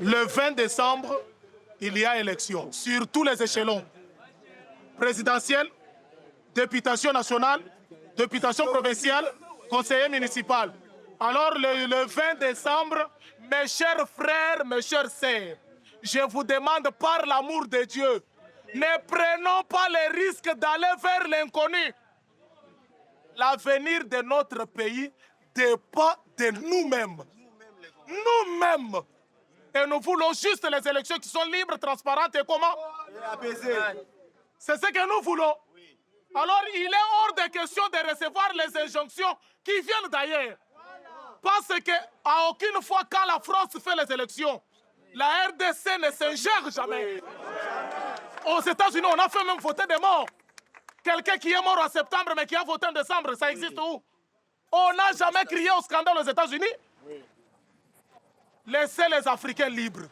Le 20 décembre, il y a élection sur tous les échelons. Présidentielle, députation nationale, députation provinciale, conseiller municipal. Alors le 20 décembre, mes chers frères, mes chères sœurs, je vous demande par l'amour de Dieu, ne prenons pas les risques d'aller vers l'inconnu. L'avenir de notre pays dépend de nous-mêmes. Nous-mêmes. Et nous voulons juste les élections qui sont libres, transparentes et comment? C'est ce que nous voulons. Alors, il est hors de question de recevoir les injonctions qui viennent d'ailleurs. Parce qu'à aucune fois, quand la France fait les élections, la RDC ne s'ingère jamais. Aux États-Unis, on a fait même voter des morts. Quelqu'un qui est mort en septembre, mais qui a voté en décembre, ça existe où? On n'a jamais crié au scandale aux États-Unis. Laissez les Africains libres.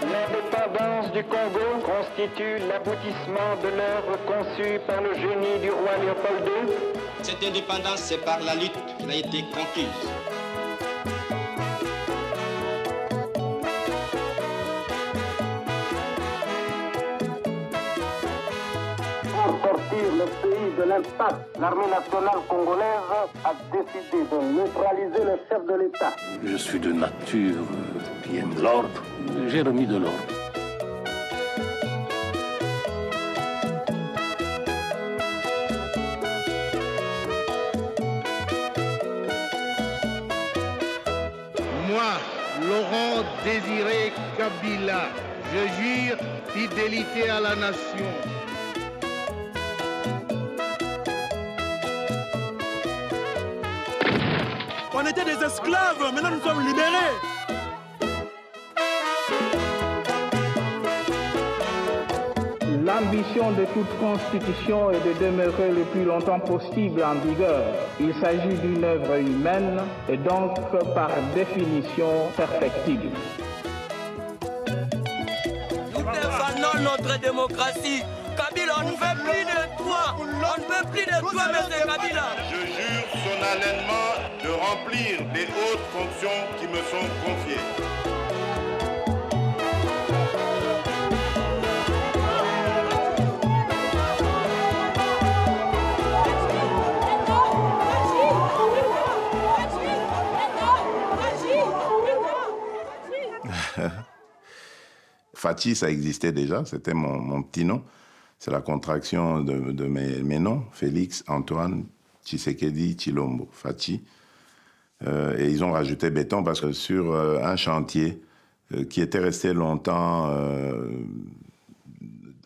L'indépendance du Congo constitue l'aboutissement de l'œuvre conçue par le génie du roi Léopold II. Cette indépendance, c'est par la lutte qu'elle a été conquise. Pour sortir le pays de l'impasse, l'armée nationale congolaise a décidé de neutraliser le chef de l'État. Je suis de nature qui aime l'ordre. J'ai remis de l'ordre. Moi, Laurent Désiré Kabila, je jure fidélité à la nation. On était des esclaves, maintenant nous sommes libérés. L'ambition de toute constitution est de demeurer le plus longtemps possible en vigueur. Il s'agit d'une œuvre humaine et donc par définition perfectible. Nous défendons notre démocratie. Kabila, on ne veut plus de toi. On ne veut plus de toi, M. Kabila. Je jure solennellement de remplir les hautes fonctions qui me sont confiées. Fachi, ça existait déjà, c'était mon petit nom. C'est la contraction de mes noms, Félix, Antoine, Tshisekedi, Tshilombo, Fachi. Et ils ont rajouté béton parce que sur un chantier qui était resté longtemps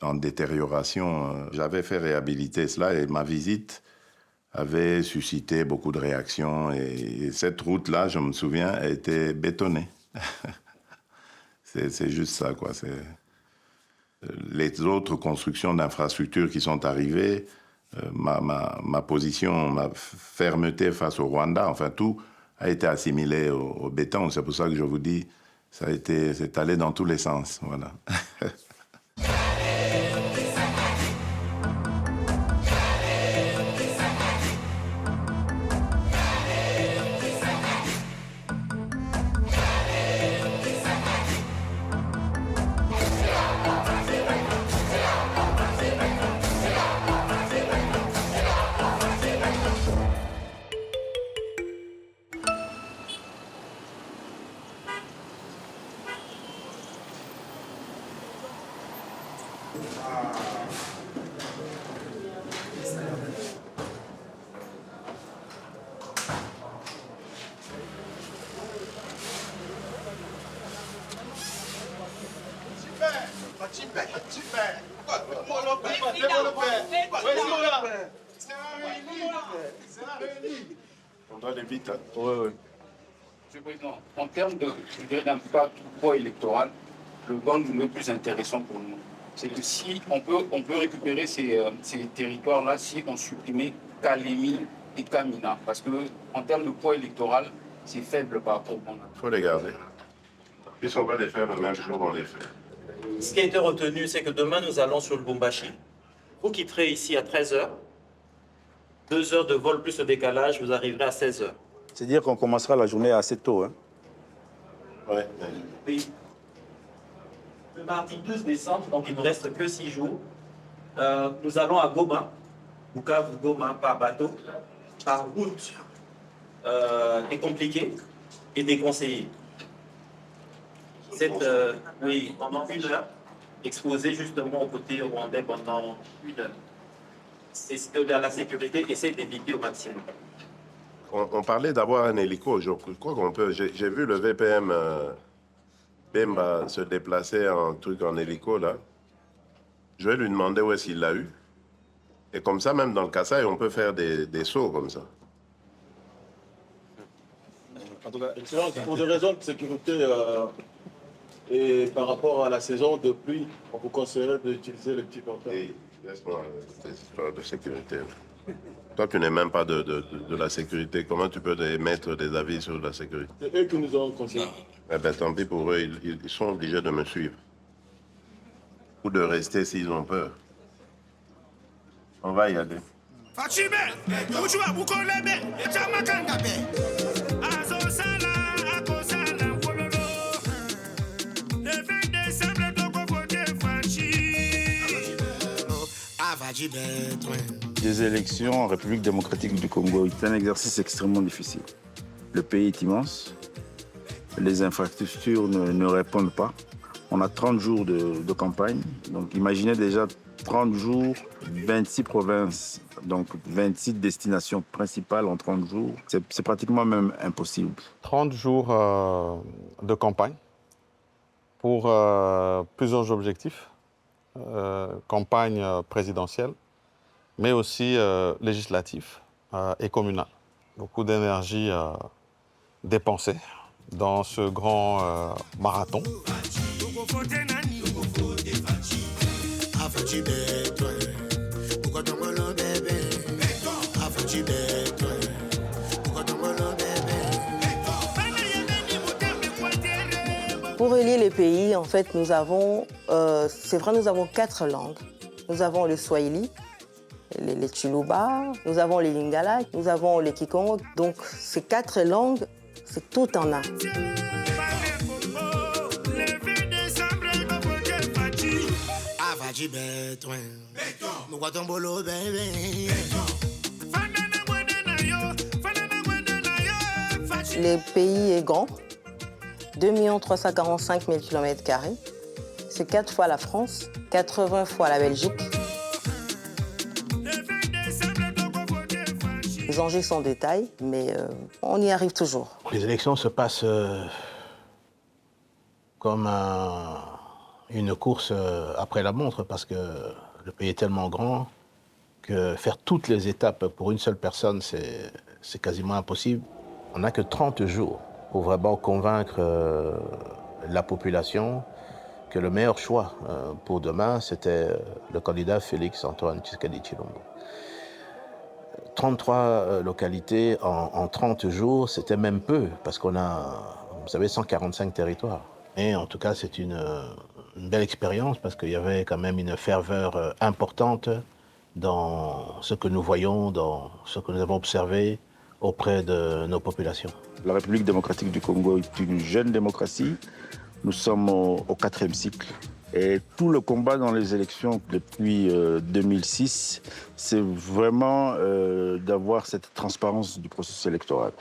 en détérioration, j'avais fait réhabiliter cela et ma visite avait suscité beaucoup de réactions. Et cette route-là, je me souviens, a été bétonnée. C'est juste ça, quoi. Les autres constructions d'infrastructures qui sont arrivées, ma position, ma fermeté face au Rwanda, enfin tout a été assimilé au béton. C'est pour ça que je vous dis, c'est allé dans tous les sens, voilà. On doit aller vite, hein? Oui. Monsieur le Président, en termes d'impact du poids électoral, le gang le plus intéressant pour nous, c'est que si on peut récupérer ces territoires-là si on supprimait Kalemi et Kamina. Parce qu'en termes de poids électoral, c'est faible par rapport au gang. Il faut les garder. Puisqu'on va les faire le même jour, on les fait. Ce qui a été retenu, c'est que demain, nous allons sur le Lubumbashi. Vous quitterez ici à 13h. 2 heures de vol plus le décalage, vous arriverez à 16 heures. C'est-à-dire qu'on commencera la journée assez tôt, hein? Ouais. Oui. Le mardi 12 décembre, donc il ne reste que 6 jours, nous allons à Goma, Bukavu-Goma par bateau, par route est compliqué et déconseillé. Oui, pendant 1 heure, exposé justement au côté rwandais pendant 1 heure. C'est ce que la sécurité essaie d'éviter au maximum. On parlait d'avoir un hélico, je crois qu'on peut. J'ai vu le VPM Bemba se déplacer en hélico là. Je vais lui demander où est-ce qu'il l'a eu. Et comme ça, même dans le Kasaï, on peut faire des sauts comme ça. En tout cas, Excellence, pour des raisons de sécurité et par rapport à la saison de pluie, on vous conseillerait d'utiliser les petits portables. Hey, laisse-moi cette histoire de sécurité. Toi, tu n'es même pas de la sécurité. Comment tu peux émettre des avis sur la sécurité? C'est eux qui nous ont conseillé. Eh bien, tant pis pour eux, ils sont obligés de me suivre. Ou de rester s'ils ont peur. On va y aller. Les élections en République démocratique du Congo, c'est un exercice extrêmement difficile. Le pays est immense, les infrastructures ne répondent pas. On a 30 jours de campagne, donc imaginez déjà 30 jours, 26 provinces, donc 26 destinations principales en 30 jours. C'est pratiquement même impossible. 30 jours de campagne pour plusieurs objectifs. Campagne présidentielle, mais aussi législative et communale. Beaucoup d'énergie dépensée dans ce grand marathon. Pour relier les pays, en fait, nous avons 4 langues. Nous avons le Swahili, les Chiluba, nous avons les Lingala, nous avons les Kikongo. Donc, ces 4 langues, c'est tout en un. Le pays est grand. 2 345 000 km². C'est 4 fois la France, 80 fois la Belgique. Les enjeux sont des tailles, mais on y arrive toujours. Les élections se passent comme une course après la montre, parce que le pays est tellement grand que faire toutes les étapes pour une seule personne, c'est quasiment impossible. On n'a que 30 jours pour vraiment convaincre la population que le meilleur choix pour demain, c'était le candidat Félix Antoine Tshisekedi Tshilombo. 33 localités en 30 jours, c'était même peu, parce qu'on a, vous savez, 145 territoires. Et en tout cas, c'est une belle expérience, parce qu'il y avait quand même une ferveur importante dans ce que nous voyons, dans ce que nous avons observé auprès de nos populations. La République démocratique du Congo est une jeune démocratie. Nous sommes au 4e cycle. Et tout le combat dans les élections depuis 2006, c'est vraiment d'avoir cette transparence du processus électoral.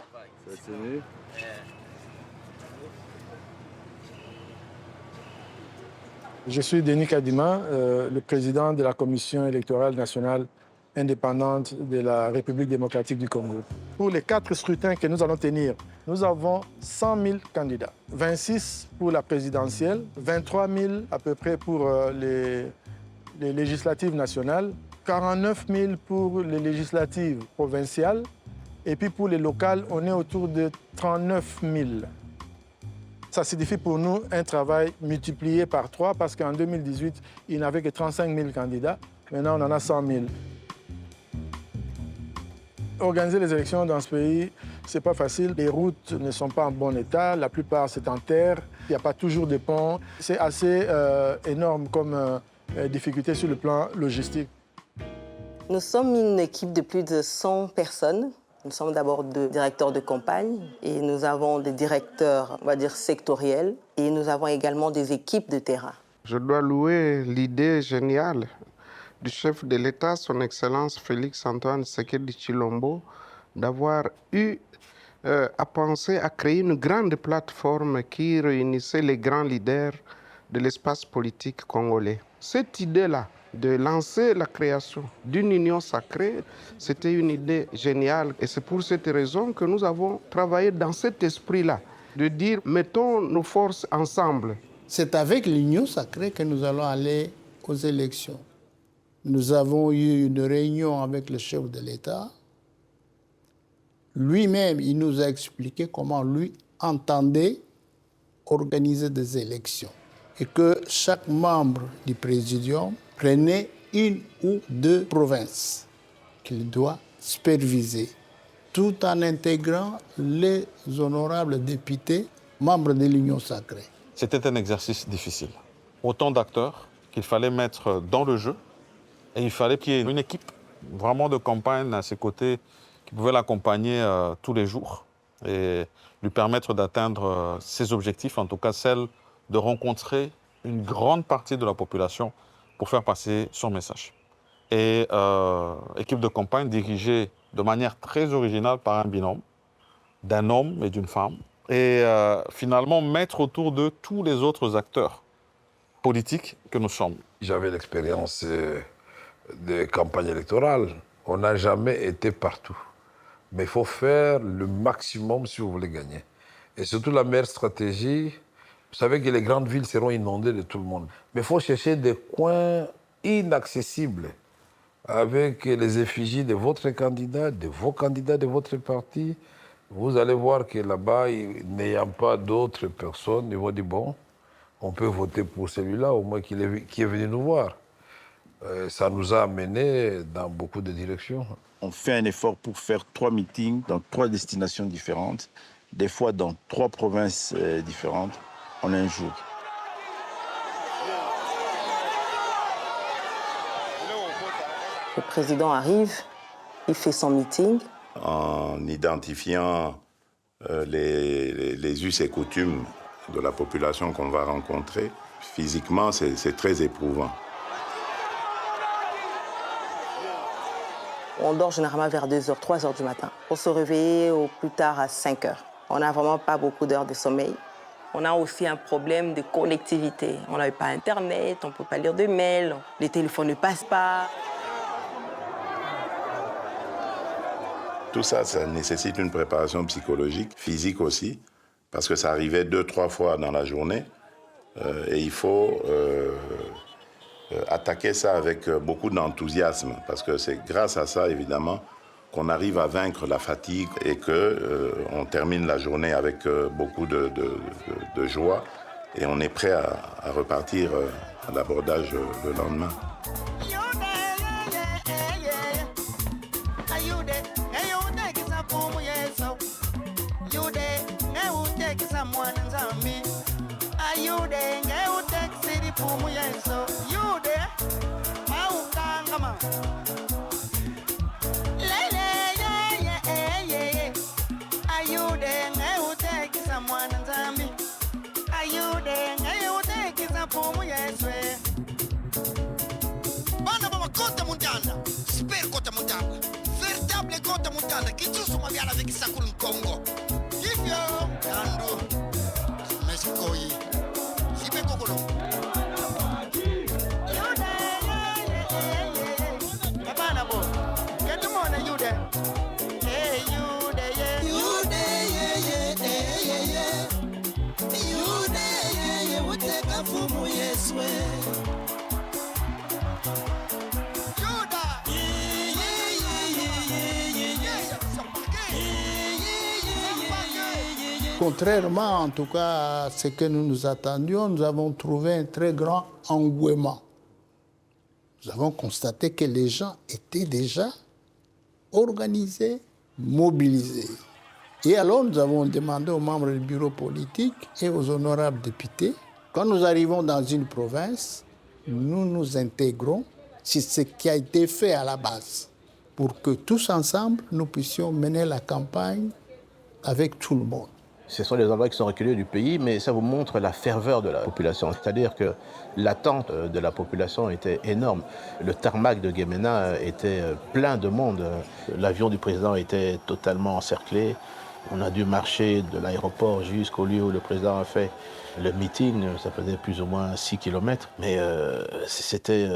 Je suis Denis Kadima, le président de la Commission électorale nationale indépendante de la République démocratique du Congo. Pour les 4 scrutins que nous allons tenir, nous avons 100 000 candidats. 26 pour la présidentielle, 23 000 à peu près pour les législatives nationales, 49 000 pour les législatives provinciales, et puis pour les locales, on est autour de 39 000. Ça signifie pour nous un travail multiplié par 3, parce qu'en 2018, il n'y avait que 35 000 candidats. Maintenant, on en a 100 000. Organiser les élections dans ce pays, c'est pas facile. Les routes ne sont pas en bon état, la plupart c'est en terre, il n'y a pas toujours de ponts. C'est assez énorme comme difficulté sur le plan logistique. Nous sommes une équipe de plus de 100 personnes. Nous sommes d'abord 2 directeurs de campagne et nous avons des directeurs, on va dire, sectoriels et nous avons également des équipes de terrain. Je dois louer l'idée géniale du chef de l'État, son Excellence Félix-Antoine Tshisekedi Tshilombo, d'avoir eu à penser à créer une grande plateforme qui réunissait les grands leaders de l'espace politique congolais. Cette idée-là, de lancer la création d'une union sacrée, c'était une idée géniale. Et c'est pour cette raison que nous avons travaillé dans cet esprit-là, de dire, mettons nos forces ensemble. C'est avec l'union sacrée que nous allons aller aux élections. Nous avons eu une réunion avec le chef de l'État. Lui-même, il nous a expliqué comment lui entendait organiser des élections. Et que chaque membre du présidium prenait 1 ou 2 provinces qu'il doit superviser, tout en intégrant les honorables députés membres de l'Union sacrée. C'était un exercice difficile. Autant d'acteurs qu'il fallait mettre dans le jeu et il fallait qu'il y ait une équipe vraiment de campagne à ses côtés qui pouvait l'accompagner tous les jours et lui permettre d'atteindre ses objectifs, en tout cas celle de rencontrer une grande partie de la population pour faire passer son message. Et équipe de campagne dirigée de manière très originale par un binôme, d'un homme et d'une femme, et finalement mettre autour de tous les autres acteurs politiques que nous sommes. J'avais l'expérience de campagne électorale. On n'a jamais été partout. Mais il faut faire le maximum si vous voulez gagner. Et surtout la meilleure stratégie, vous savez que les grandes villes seront inondées de tout le monde. Mais il faut chercher des coins inaccessibles avec les effigies de votre candidat, de vos candidats de votre parti. Vous allez voir que là-bas, n'ayant pas d'autres personnes, ils vont dire, bon, on peut voter pour celui-là, au moins qui est venu nous voir. Ça nous a amenés dans beaucoup de directions. On fait un effort pour faire 3 meetings dans 3 destinations différentes, des fois dans 3 provinces différentes, en un jour. Le président arrive, il fait son meeting. En identifiant les us et coutumes de la population qu'on va rencontrer, physiquement, c'est très éprouvant. On dort généralement vers 2h, 3h du matin pour se réveiller au plus tard à 5h. On n'a vraiment pas beaucoup d'heures de sommeil. On a aussi un problème de connectivité. On n'avait pas Internet, on ne peut pas lire de mails, les téléphones ne passent pas. Tout ça, ça nécessite une préparation psychologique, physique aussi, parce que ça arrivait 2-3 fois dans la journée. Et il faut attaquer ça avec beaucoup d'enthousiasme, parce que c'est grâce à ça, évidemment, qu'on arrive à vaincre la fatigue et qu'on termine la journée avec beaucoup de joie et on est prêt à repartir à l'abordage le lendemain. Véritable Kota Montana qui tout son mavial avec Sakul Congo. Ifyo Kando Mexico yi Sibe Kokolo. Kapana bo. Get on you there. Hey you there. You there. You there. What take a fumu yeswe. Contrairement, en tout cas, à ce que nous nous attendions, nous avons trouvé un très grand engouement. Nous avons constaté que les gens étaient déjà organisés, mobilisés. Et alors, nous avons demandé aux membres du bureau politique et aux honorables députés, quand nous arrivons dans une province, nous nous intégrons C'est ce qui a été fait à la base pour que tous ensemble, nous puissions mener la campagne avec tout le monde. Ce sont les endroits qui sont reculés du pays, mais ça vous montre la ferveur de la population. C'est-à-dire que l'attente de la population était énorme. Le tarmac de Guémena était plein de monde. L'avion du président était totalement encerclé. On a dû marcher de l'aéroport jusqu'au lieu où le président a fait le meeting. Ça faisait plus ou moins 6 km. Mais c'était,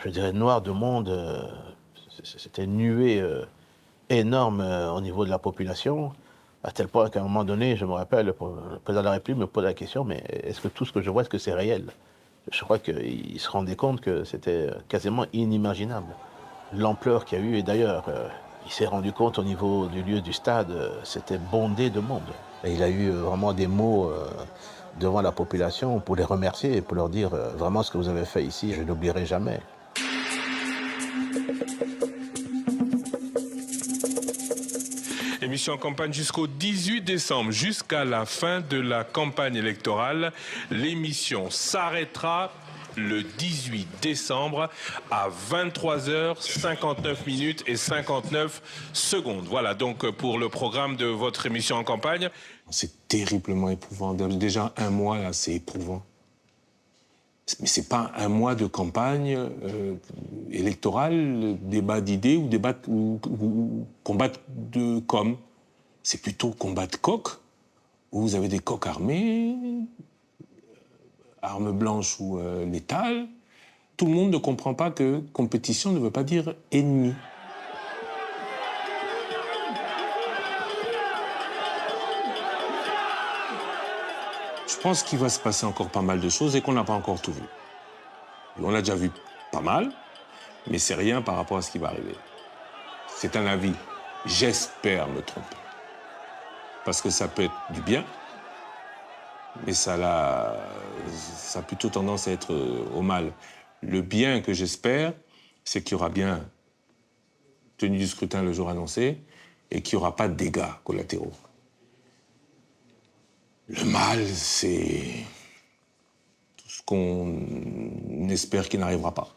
je dirais, noir de monde. C'était une nuée énorme au niveau de la population. À tel point qu'à un moment donné, je me rappelle, le président de la République me pose la question, mais est-ce que tout ce que je vois, est-ce que c'est réel? Je crois qu'il se rendait compte que c'était quasiment inimaginable. L'ampleur qu'il y a eu, et d'ailleurs, il s'est rendu compte au niveau du lieu du stade, c'était bondé de monde. Et il a eu vraiment des mots devant la population pour les remercier et pour leur dire vraiment ce que vous avez fait ici, je n'oublierai jamais. Émission en campagne jusqu'au 18 décembre, jusqu'à la fin de la campagne électorale. L'émission s'arrêtera le 18 décembre à 23h59 et 59 secondes. Voilà donc pour le programme de votre émission en campagne. C'est terriblement éprouvant. Déjà un mois, là, c'est éprouvant. Mais ce n'est pas un mois de campagne électorale, débat d'idées ou débat ou combat de com. C'est plutôt combat de coq, où vous avez des coqs armés, armes blanches ou létales. Tout le monde ne comprend pas que compétition ne veut pas dire ennemi. Je pense qu'il va se passer encore pas mal de choses et qu'on n'a pas encore tout vu. On a déjà vu pas mal, mais c'est rien par rapport à ce qui va arriver. C'est un avis. J'espère me tromper. Parce que ça peut être du bien, mais ça a plutôt tendance à être au mal. Le bien que j'espère, c'est qu'il y aura bien tenue du scrutin le jour annoncé et qu'il n'y aura pas de dégâts collatéraux. Le mal, c'est tout ce qu'on espère qu'il n'arrivera pas.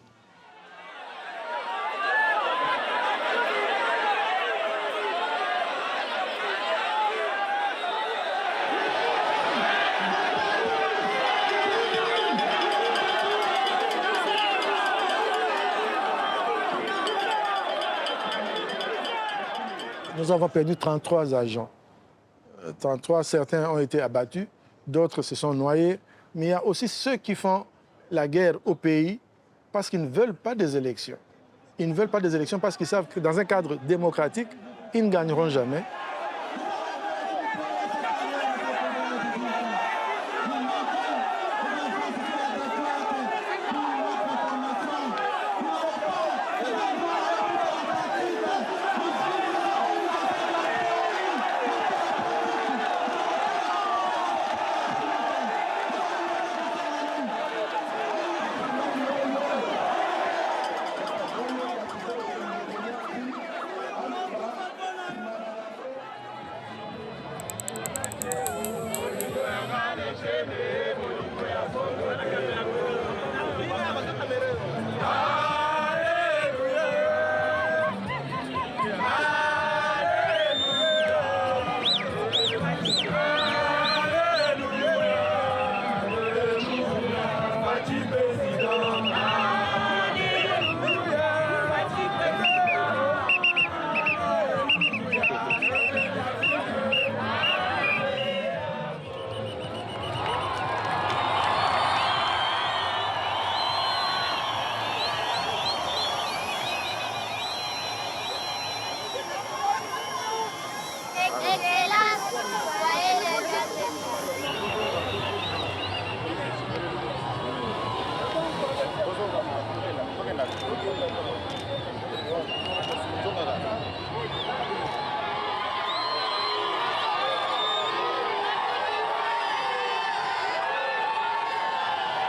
Nous avons perdu 33 agents. 33, certains ont été abattus, d'autres se sont noyés. Mais il y a aussi ceux qui font la guerre au pays parce qu'ils ne veulent pas des élections. Ils ne veulent pas des élections parce qu'ils savent que dans un cadre démocratique, ils ne gagneront jamais.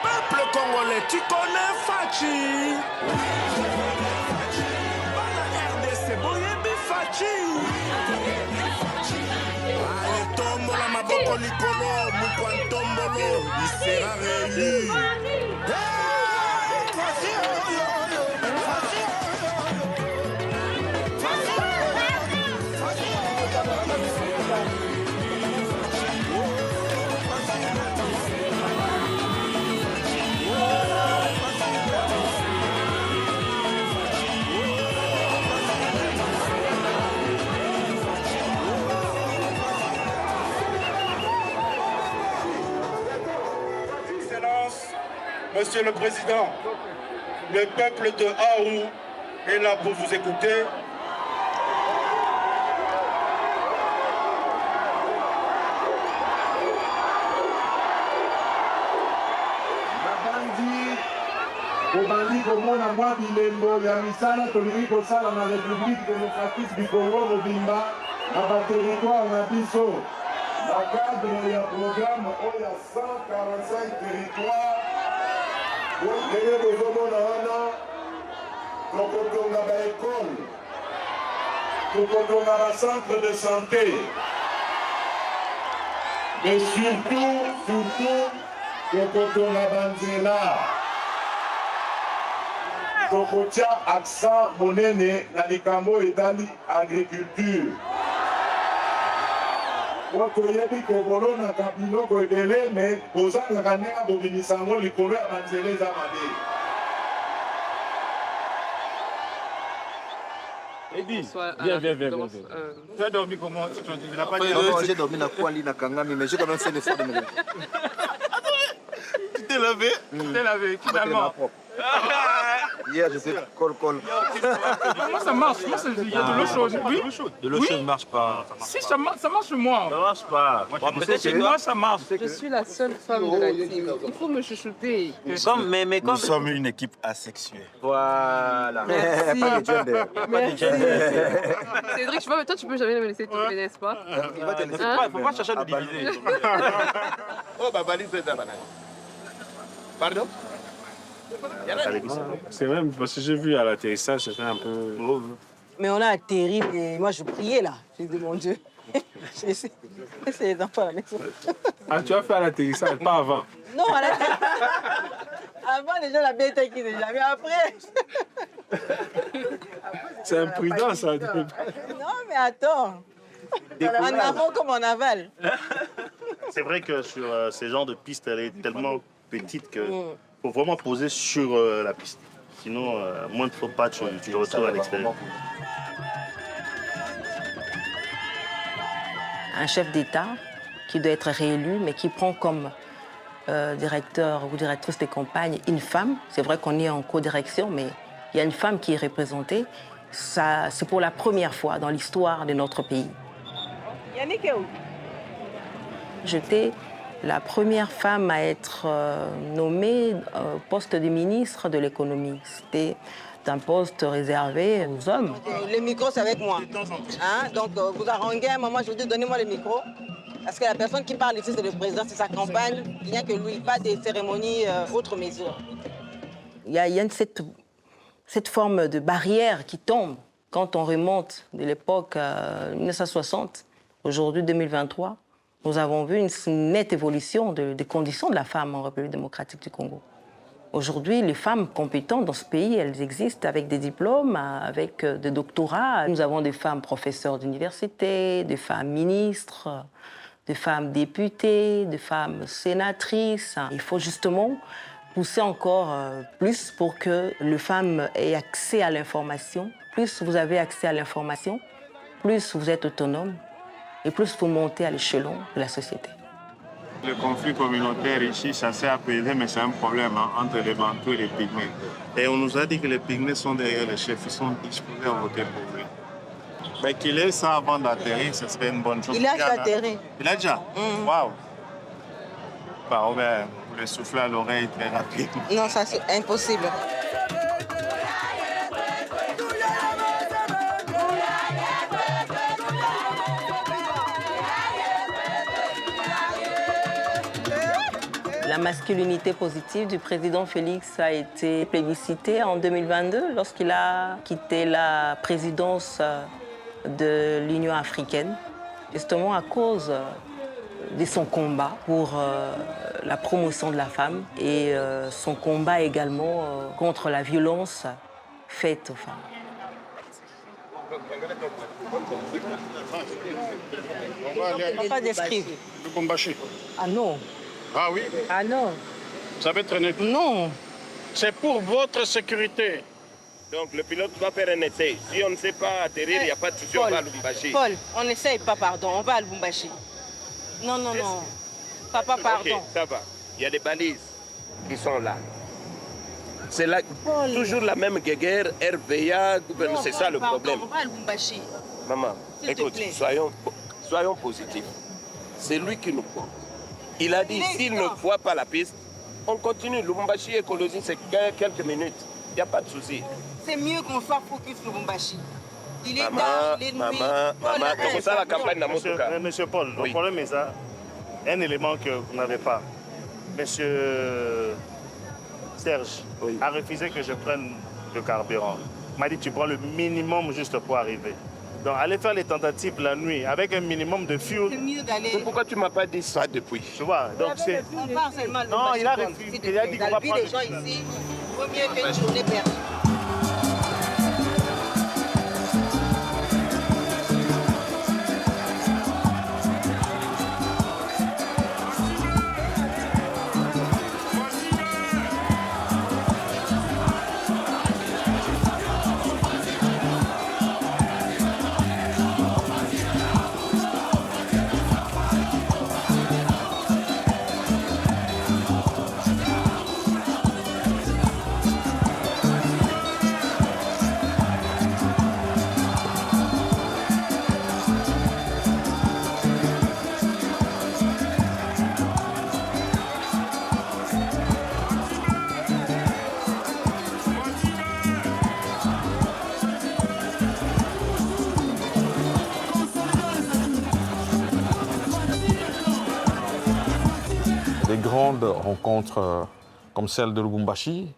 Peuple congolais, tu connais Fachi? Bana RDC, boyebi Fachi. Allez, tombola maboko likolo, mukwan tombolo, il sera réélu. Hey, Fachi, oh, oh, oh. Monsieur le Président, le peuple de Aou est là pour vous écouter. obandi komona mwa bilembo ya misala tolingi kosala na République démocratique du Congo mobimba na baterritoire na biso na cadre ya programme oyo ya 145 territoire ndenge bozomona wana tokotonga baekole tokotonga bacentre de santé mais surtout tokotonga banzela tokotia accent monene na likambo etali agriculture po toyebi kokolonaka biloko ebele me bozangaka ndenge bobimisa yango likolo ya banzela eza mabe. Eddie, viens. Tu as dormi comment? Tu n'as pas dit. J'ai dormi na Kwali, na Kangami, mais j'ai quand même fait l'effort de me lever. Tu t'es lavé? Tu t'es lavé, finalement. Hier, je sais, col. Comment ça marche? Il y a de l'eau chaude. Oui? De l'eau chaude ne marche pas. Si, ça marche moi. Ça marche pas. Peut-être chez moi, ça marche. Je suis la seule femme de la team. Il faut me chouchouter. Nous sommes une équipe asexuée. Voilà. Merci. Pas de gender. Merci. Cédric, je vois, mais toi, tu peux jamais me laisser tomber, n'est-ce pas? Il va te laisser. Il ne faut pas chercher à nous diviser. Oh, balise de banane. Pardon? C'est vrai, parce que j'ai vu à l'atterrissage, c'était un peu... Mais on a atterri, et moi je priais là. J'ai dit, mon Dieu, j'ai laissé les enfants à la maison. Ah, tu as fait à l'atterrissage, pas avant? Non, à l'atterrissage. Avant, déjà, la bête qui déjà, mais après. C'est imprudent, ça. Non, mais attends. En avant comme en aval. C'est vrai que sur ces genres de pistes, elle est tellement petite que faut vraiment poser sur la piste. Sinon, moins de faux pas, tu te retrouves à l'extérieur. Un chef d'État qui doit être réélu, mais qui prend comme directeur ou directrice des campagnes une femme. C'est vrai qu'on est en co-direction, mais il y a une femme qui est représentée. C'est pour la première fois dans l'histoire de notre pays. Yannick est où? J'étais la première femme à être nommée au poste de ministre de l'économie. C'était un poste réservé aux hommes. Le micro, c'est avec moi. Hein? Donc, vous arrangez un moment, je vous dis, donnez-moi le micro. Parce que la personne qui parle ici, c'est le président, c'est sa campagne. Il n'y a que lui, pas des cérémonies autres mesures. Il y a cette forme de barrière qui tombe quand on remonte de l'époque 1960, aujourd'hui 2023. Nous avons vu une nette évolution des conditions de la femme en République démocratique du Congo. Aujourd'hui, les femmes compétentes dans ce pays, elles existent avec des diplômes, avec des doctorats. Nous avons des femmes professeurs d'université, des femmes ministres, des femmes députées, des femmes sénatrices. Il faut justement pousser encore plus pour que les femmes aient accès à l'information. Plus vous avez accès à l'information, plus vous êtes autonome. Et plus vous montez à l'échelon de la société. Le conflit communautaire ici, ça s'est apaisé, mais c'est un problème entre les Bantous et les Pygmées. Et on nous a dit que les Pygmées sont derrière les chefs, ils sont disposés à voter pour lui. Mais qu'il ait ça avant d'atterrir, ce serait une bonne chose. Il a déjà atterri. Il a déjà? Waouh! Bah, on va le souffler à l'oreille très rapidement. Non, ça c'est impossible. La masculinité positive du président Félix a été plébiscitée en 2022 lorsqu'il a quitté la présidence de l'Union africaine, justement à cause de son combat pour la promotion de la femme et son combat également contre la violence faite aux femmes. Pas d'escrive. Ah non. Ah oui? Ah non. Ça va traîner? Non. C'est pour votre sécurité. Donc le pilote doit faire un essai. Si on ne sait pas atterrir, il n'y a pas de souci, on va à Lubumbashi. Paul, on n'essaye pas, pardon, on va à Lubumbashi. Non. Papa, pardon. Ok, ça va. Il y a des balises qui sont là. C'est toujours la même guéguerre, RVA, c'est ça le problème. Maman, écoute, soyons positifs. C'est lui qui nous porte. Il a dit, s'il ne voit pas la piste, on continue. Lubumbashi écologie, c'est quelques minutes. Il n'y a pas de souci. C'est mieux qu'on soit focus Lubumbashi. Il est maman, c'est ça la campagne d'Amotoka. Monsieur Paul, le problème est ça. Un élément que vous n'avez pas. Monsieur Serge a refusé que je prenne le carburant. Il m'a dit, tu prends le minimum juste pour arriver. Donc, aller faire les tentatives la nuit avec un minimum de fuel. C'est mieux d'aller. Pourquoi tu ne m'as pas dit ça depuis? Tu vois, donc c'est. Non, il a refusé. Il a dit qu'on va prendre. Les gens ici, il vaut mieux qu'une journée perdue. Des grandes rencontres comme celle de Lubumbashi,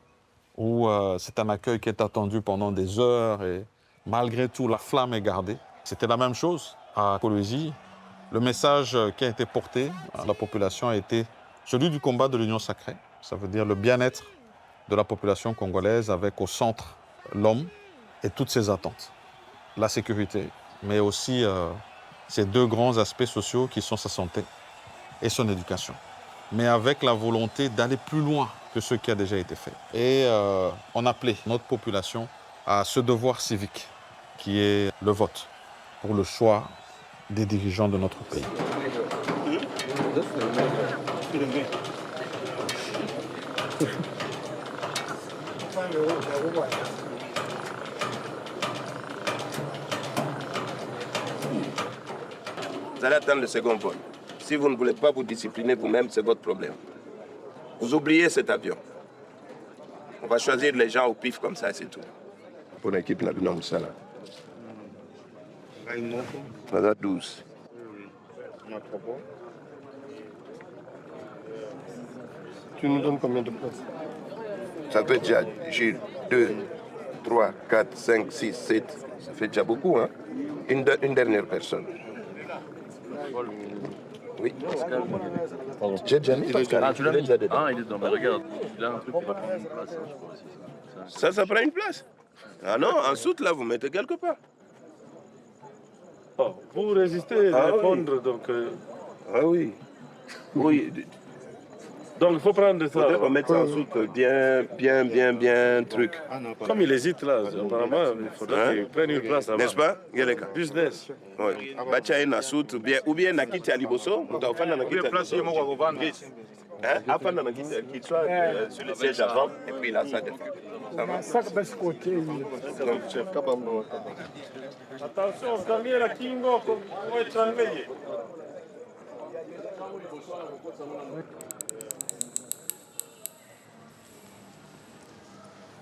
où c'est un accueil qui est attendu pendant des heures et malgré tout, la flamme est gardée. C'était la même chose à Kolwezi. Le message qui a été porté à la population a été celui du combat de l'union sacrée. Ça veut dire le bien-être de la population congolaise avec au centre l'homme et toutes ses attentes. La sécurité, mais aussi ces deux grands aspects sociaux qui sont sa santé et son éducation. Mais avec la volonté d'aller plus loin que ce qui a déjà été fait. Et on appelait notre population à ce devoir civique qui est le vote pour le choix des dirigeants de notre pays. Vous allez attendre le second vol. Si vous ne voulez pas vous discipliner vous-même, c'est votre problème. Vous oubliez cet avion. On va choisir les gens au pif comme ça, c'est tout. Pour l'équipe, la Bina Moussala. On a 12. Tu nous donnes combien de places? Ça fait déjà 2, 3, 4, 5, 6, 7. Ça fait déjà beaucoup, hein? Une dernière personne. Oui. J'ai déjà mis Pascal. Ah, tu l'as mis déjà dedans. Ah, il est dedans. Mais regarde, il a un truc qui va prendre une place, je crois aussi. Ça prend une place. Ah non, en soute, là, vous mettez quelque part. Oh, vous résistez à répondre, oui. Donc... Ah oui. Oui. Donc il faut prendre ça. On mettre ça en soute bien, truc. Comme il hésite là, apparemment, il faudrait qu'il prenne une place là-bas. N'est-ce pas? Yeleka. Business. Oui. Bacha na soute ou bien na kiti ya liboso, mtafanya na kiti ya place yemo kwa kuvanda. Hapa na kiti qu'il soit sur le siège avant et puis là ça défend. Ça va. Attention, cambiera Kingo con Tranveye.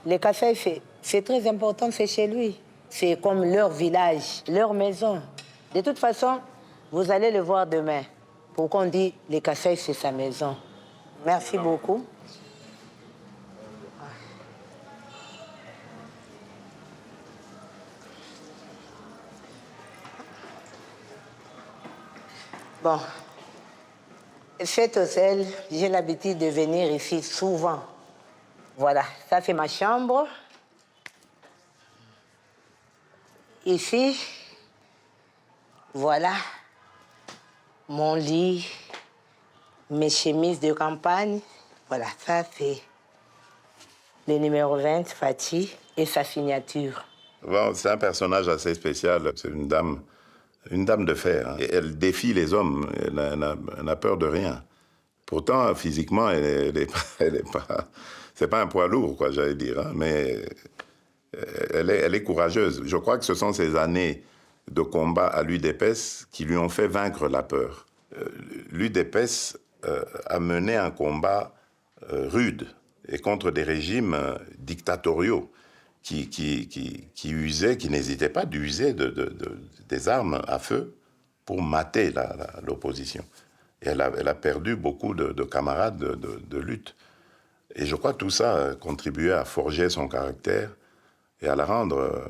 Les cafés, c'est très important, c'est chez lui. C'est comme leur village, leur maison. De toute façon, vous allez le voir demain. Pourquoi on dit les cafés, c'est sa maison. Merci beaucoup. Bon, cet hôtel, j'ai l'habitude de venir ici souvent. Voilà, ça c'est ma chambre. Ici, voilà, mon lit, mes chemises de campagne. Voilà, ça c'est le numéro 20, Fatih, et sa signature. Bon, c'est un personnage assez spécial. C'est une dame de fer. Hein. Elle défie les hommes, elle n'a peur de rien. Pourtant, physiquement, elle est pas... c'est pas un poids lourd, quoi, j'allais dire, hein, mais elle est courageuse. Je crois que ce sont ces années de combat à l'UDPS qui lui ont fait vaincre la peur. L'UDPS a mené un combat rude et contre des régimes dictatoriaux qui n'hésitaient pas d'user des armes à feu pour mater l'opposition. Et elle a perdu beaucoup de camarades de lutte. Et je crois que tout ça a contribué à forger son caractère et à la rendre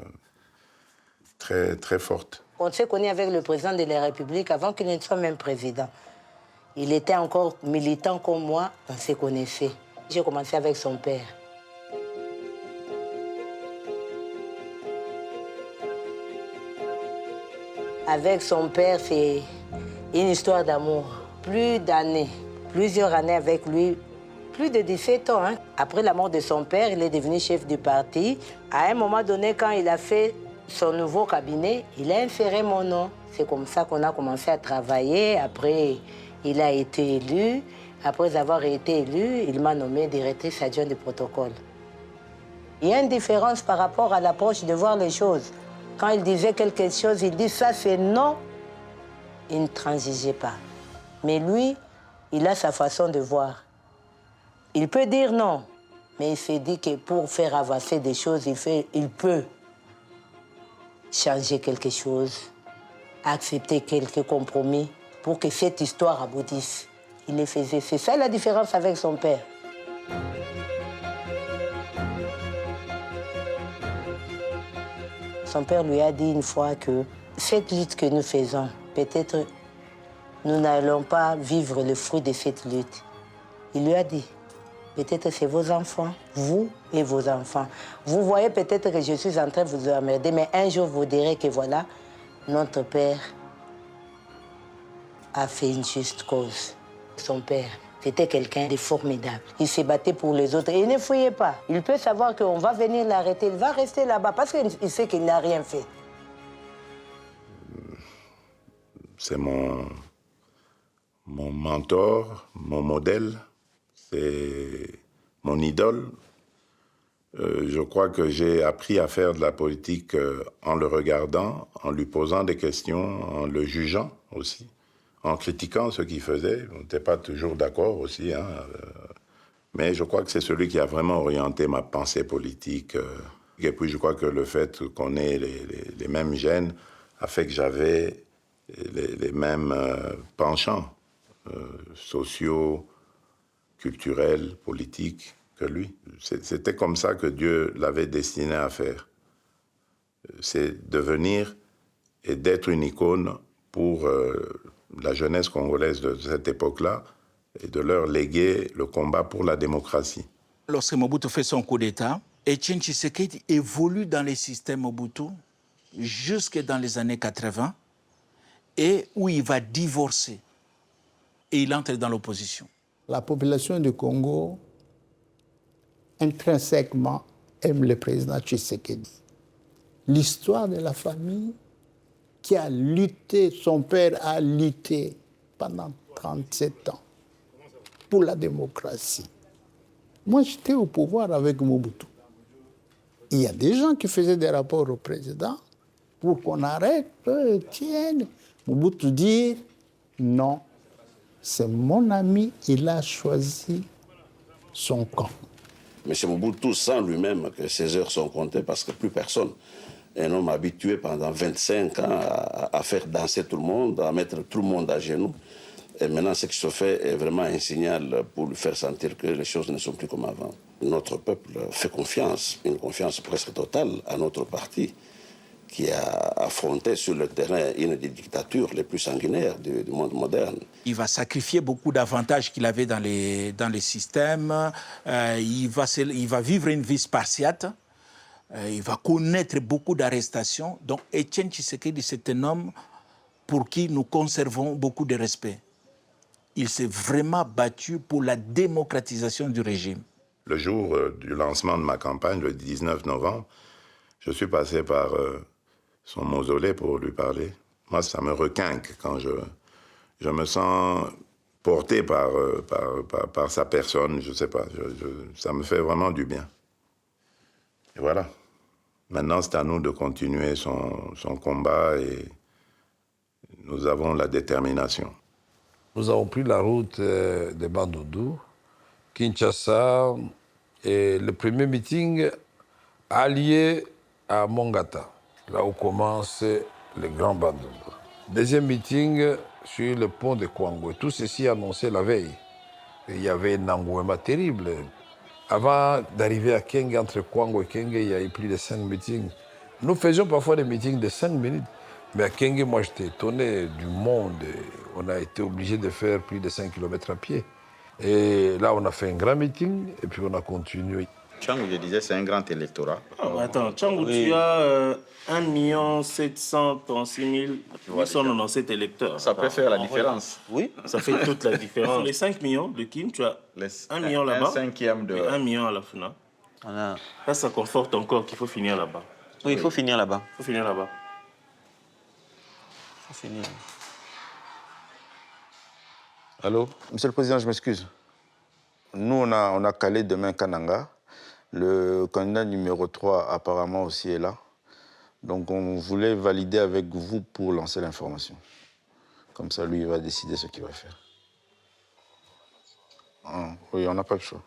très, très forte. On s'est connu avec le président de la République avant qu'il ne soit même président. Il était encore militant comme moi, on se connaissait. J'ai commencé avec son père. Avec son père, c'est une histoire d'amour. Plus d'années, plusieurs années avec lui, plus de 17 ans. Hein. Après la mort de son père, il est devenu chef du parti. À un moment donné, quand il a fait son nouveau cabinet, il a inséré mon nom. C'est comme ça qu'on a commencé à travailler. Après, il a été élu. Après avoir été élu, il m'a nommé directrice adjointe du protocole. Il y a une différence par rapport à l'approche de voir les choses. Quand il disait quelque chose, il dit ça c'est non. Il ne transigeait pas. Mais lui, il a sa façon de voir. Il peut dire non, mais il s'est dit que pour faire avancer des choses, il peut changer quelque chose, accepter quelques compromis pour que cette histoire aboutisse. Il les faisait. C'est ça la différence avec son père. Son père lui a dit une fois que cette lutte que nous faisons, peut-être nous n'allons pas vivre le fruit de cette lutte. Il lui a dit, peut-être c'est vos enfants, vous et vos enfants. Vous voyez peut-être que je suis en train de vous emmerder, mais un jour vous direz que voilà, notre père a fait une juste cause. Son père, c'était quelqu'un de formidable. Il s'est battu pour les autres et il ne fouillait pas. Il peut savoir qu'on va venir l'arrêter, il va rester là-bas parce qu'il sait qu'il n'a rien fait. C'est mon mentor, mon modèle, c'est mon idole. Je crois que j'ai appris à faire de la politique en le regardant, en lui posant des questions, en le jugeant aussi, en critiquant ce qu'il faisait. On n'était pas toujours d'accord aussi, hein, mais je crois que c'est celui qui a vraiment orienté ma pensée politique. Et puis je crois que le fait qu'on ait les mêmes gènes a fait que j'avais les mêmes penchants sociaux, culturels, politiques que lui. C'était comme ça que Dieu l'avait destiné à faire. C'est devenir et d'être une icône pour la jeunesse congolaise de cette époque-là et de leur léguer le combat pour la démocratie. Lorsque Mobutu fait son coup d'État, Etienne Tshisekedi évolue dans les systèmes Mobutu jusque dans les années 80 et où il va divorcer et il entre dans l'opposition. La population du Congo intrinsèquement aime le président Tshisekedi. L'histoire de la famille qui a lutté, son père a lutté pendant 37 ans pour la démocratie. Moi, j'étais au pouvoir avec Mobutu. Il y a des gens qui faisaient des rapports au président pour qu'on arrête, Etienne. Mobutu dit non, c'est mon ami, il a choisi son camp. M. Mobutu sent lui-même que ses heures sont comptées parce que plus personne, un homme habitué pendant 25 ans à faire danser tout le monde, à mettre tout le monde à genoux. Et maintenant, ce qui se fait est vraiment un signal pour lui faire sentir que les choses ne sont plus comme avant. Notre peuple fait confiance, une confiance presque totale à notre parti, qui a affronté sur le terrain une des dictatures les plus sanguinaires du monde moderne. Il va sacrifier beaucoup d'avantages qu'il avait dans les systèmes. Il va vivre une vie spartiate. Il va connaître beaucoup d'arrestations. Donc Etienne Tshisekedi, c'est un homme pour qui nous conservons beaucoup de respect. Il s'est vraiment battu pour la démocratisation du régime. Le jour du lancement de ma campagne, le 19 novembre, je suis passé par son mausolée pour lui parler. Moi, ça me requinque quand je me sens porté par sa personne, je ne sais pas. Ça me fait vraiment du bien. Et voilà. Maintenant, c'est à nous de continuer son combat et nous avons la détermination. Nous avons pris la route de Bandundu, Kinshasa, et le premier meeting allié à Mongata, là où commence le Grand Bandundu. Deuxième meeting sur le pont de Kwango. Tout ceci annoncé la veille. Et il y avait un engouement terrible. Avant d'arriver à Kenge, entre Kwango et Kenge, il y a eu plus de 5 meetings. Nous faisions parfois des meetings de 5 minutes. Mais à Kenge, moi, j'étais étonné du monde. On a été obligé de faire plus de 5 km à pied. Et là, on a fait un grand meeting et puis on a continué. Tchangou, je disais, c'est un grand électorat. Oh, attends, Tchangou, oui. Tu as 1 736 897 électeurs. Ça peut faire la différence. Oui, ça fait toute la différence. Les 5 millions de Kim, tu as 1 million là-bas. 1/5 de... Et 1 million à la FUNA. Voilà. Ça conforte encore qu'il faut finir là-bas. Oui, il faut finir là-bas. Il faut finir là-bas. Il faut finir. Allô? Monsieur le Président, je m'excuse. Nous, on a calé demain Kananga. Le candidat numéro 3, apparemment, aussi est là. Donc, on voulait valider avec vous pour lancer l'information. Comme ça, lui, il va décider ce qu'il va faire. Ah, oui, on n'a pas le choix.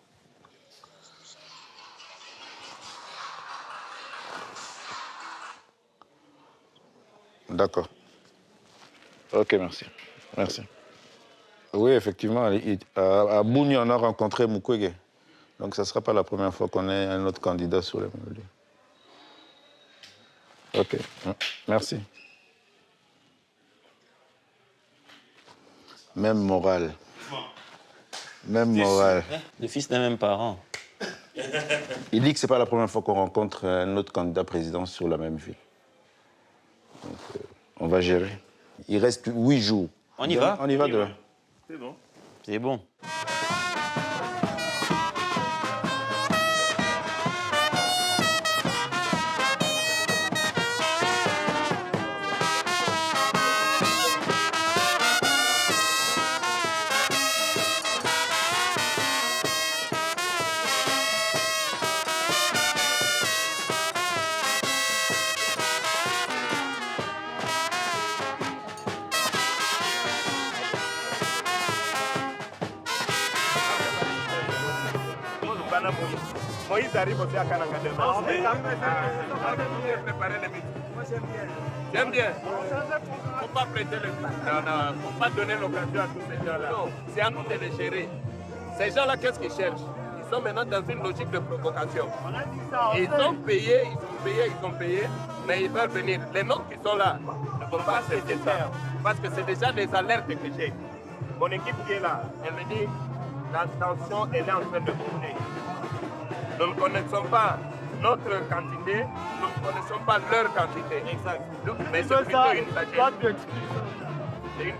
D'accord. Ok, merci. Merci. Oui, effectivement, à Bouni, on a rencontré Mukwege. Donc, ça ne sera pas la première fois qu'on ait un autre candidat sur le même lieu. Ok, merci. Même morale. Même morale. Le fils d'un même parent. Il dit que ce n'est pas la première fois qu'on rencontre un autre candidat président sur la même ville. Donc, on va gérer. Il reste 8 jours. On y va? On y va demain. C'est bon. C'est bon. Moïse arrive aussi à Kananga demain. J'aime bien. Il ne faut pas prêter le coup. Il ne faut pas donner l'occasion à tous ces gens-là. C'est à nous de les gérer. Ces gens-là, qu'est-ce qu'ils cherchent? Ils sont maintenant dans une logique de provocation. Ils ont payé, mais ils veulent venir. Les nôtres qui sont là ne vont pas accepter ça. Parce que c'est déjà des alertes que j'ai. Mon équipe qui est là, elle me dit la tension elle est en train de monter. Nous ne connaissons pas notre quantité, nous ne connaissons pas leur quantité. Exact. Mais c'est plutôt une sagesse.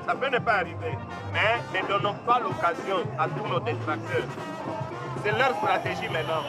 Ça peut ne pas arriver, mais ne donnons pas l'occasion à tous nos détracteurs. C'est leur stratégie maintenant.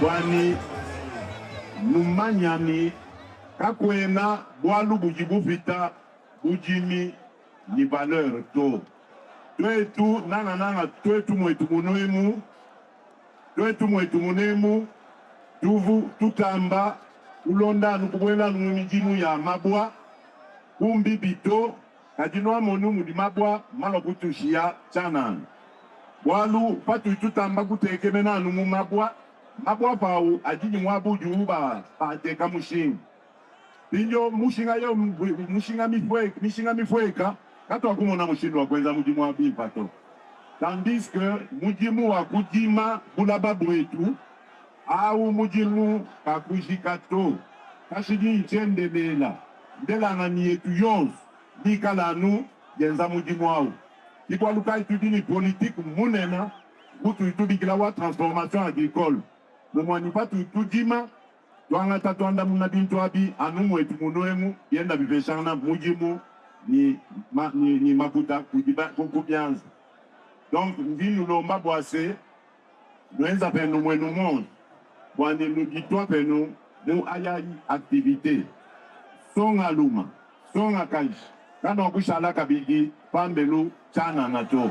Wani numanyani kakwena bwalu bujibufita bujimi ni valeur to twetu nanga twetu mwetu munemu tuvu tutamba ulonda nukubwela numijimu ya mabwa kumbi bito kadinwa monu mudi mabwa malokutushia chanan bwalu patu tutamba kutekemena numu mabwa mabwa pao ajini mwabu juuba pateka mushinga pinjo mushinga yo mushinga mifweka katwa kumona mushindu wa kwenza mujimu wa bimpato tandis que mujimu wa kujima bulaba bwetu au mujimu kakujikato kashidi ichende bela ndela ngani yetu yons nikala nu yenza mujimu wao kipwa luka itudini politique munena Utubikilawa transformation agricole. Mumwanipa tudima. Tuanga tatuanda munabintu abi anumu etumunoemu yenda biveshana mujimu ni makuta kukubianza. Donc nous lomba boase nous penu mwenu monde. Bwani lugitwa penu mu ayayi activité. Songa luma, songa kaish. Kano kushala kabigi pambelu chana nato.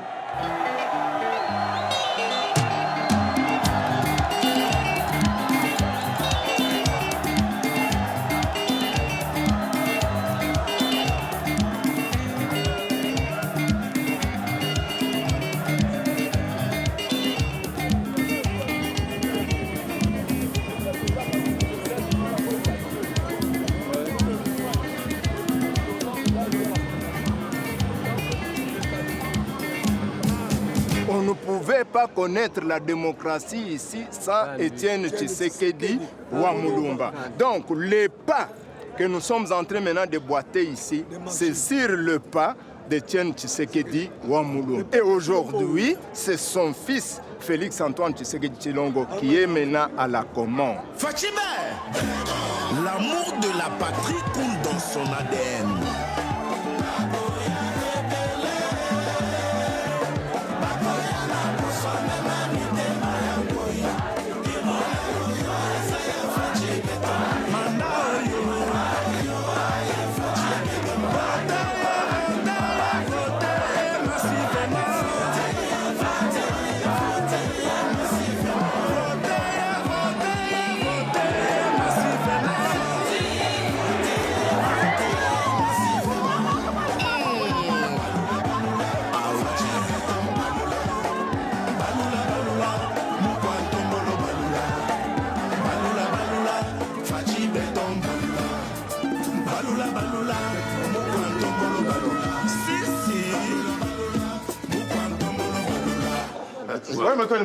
On ne pouvait pas connaître la démocratie ici sans Étienne Tshisekedi Ouamouloumba. Donc les pas que nous sommes en train maintenant de boiter ici, c'est sur le pas d'Étienne Tshisekedi Ouamouloumba. Et aujourd'hui, c'est son fils Félix Antoine Tshisekedi Tshilombo qui est maintenant à la commande. Fachibert, l'amour de la patrie coule dans son ADN.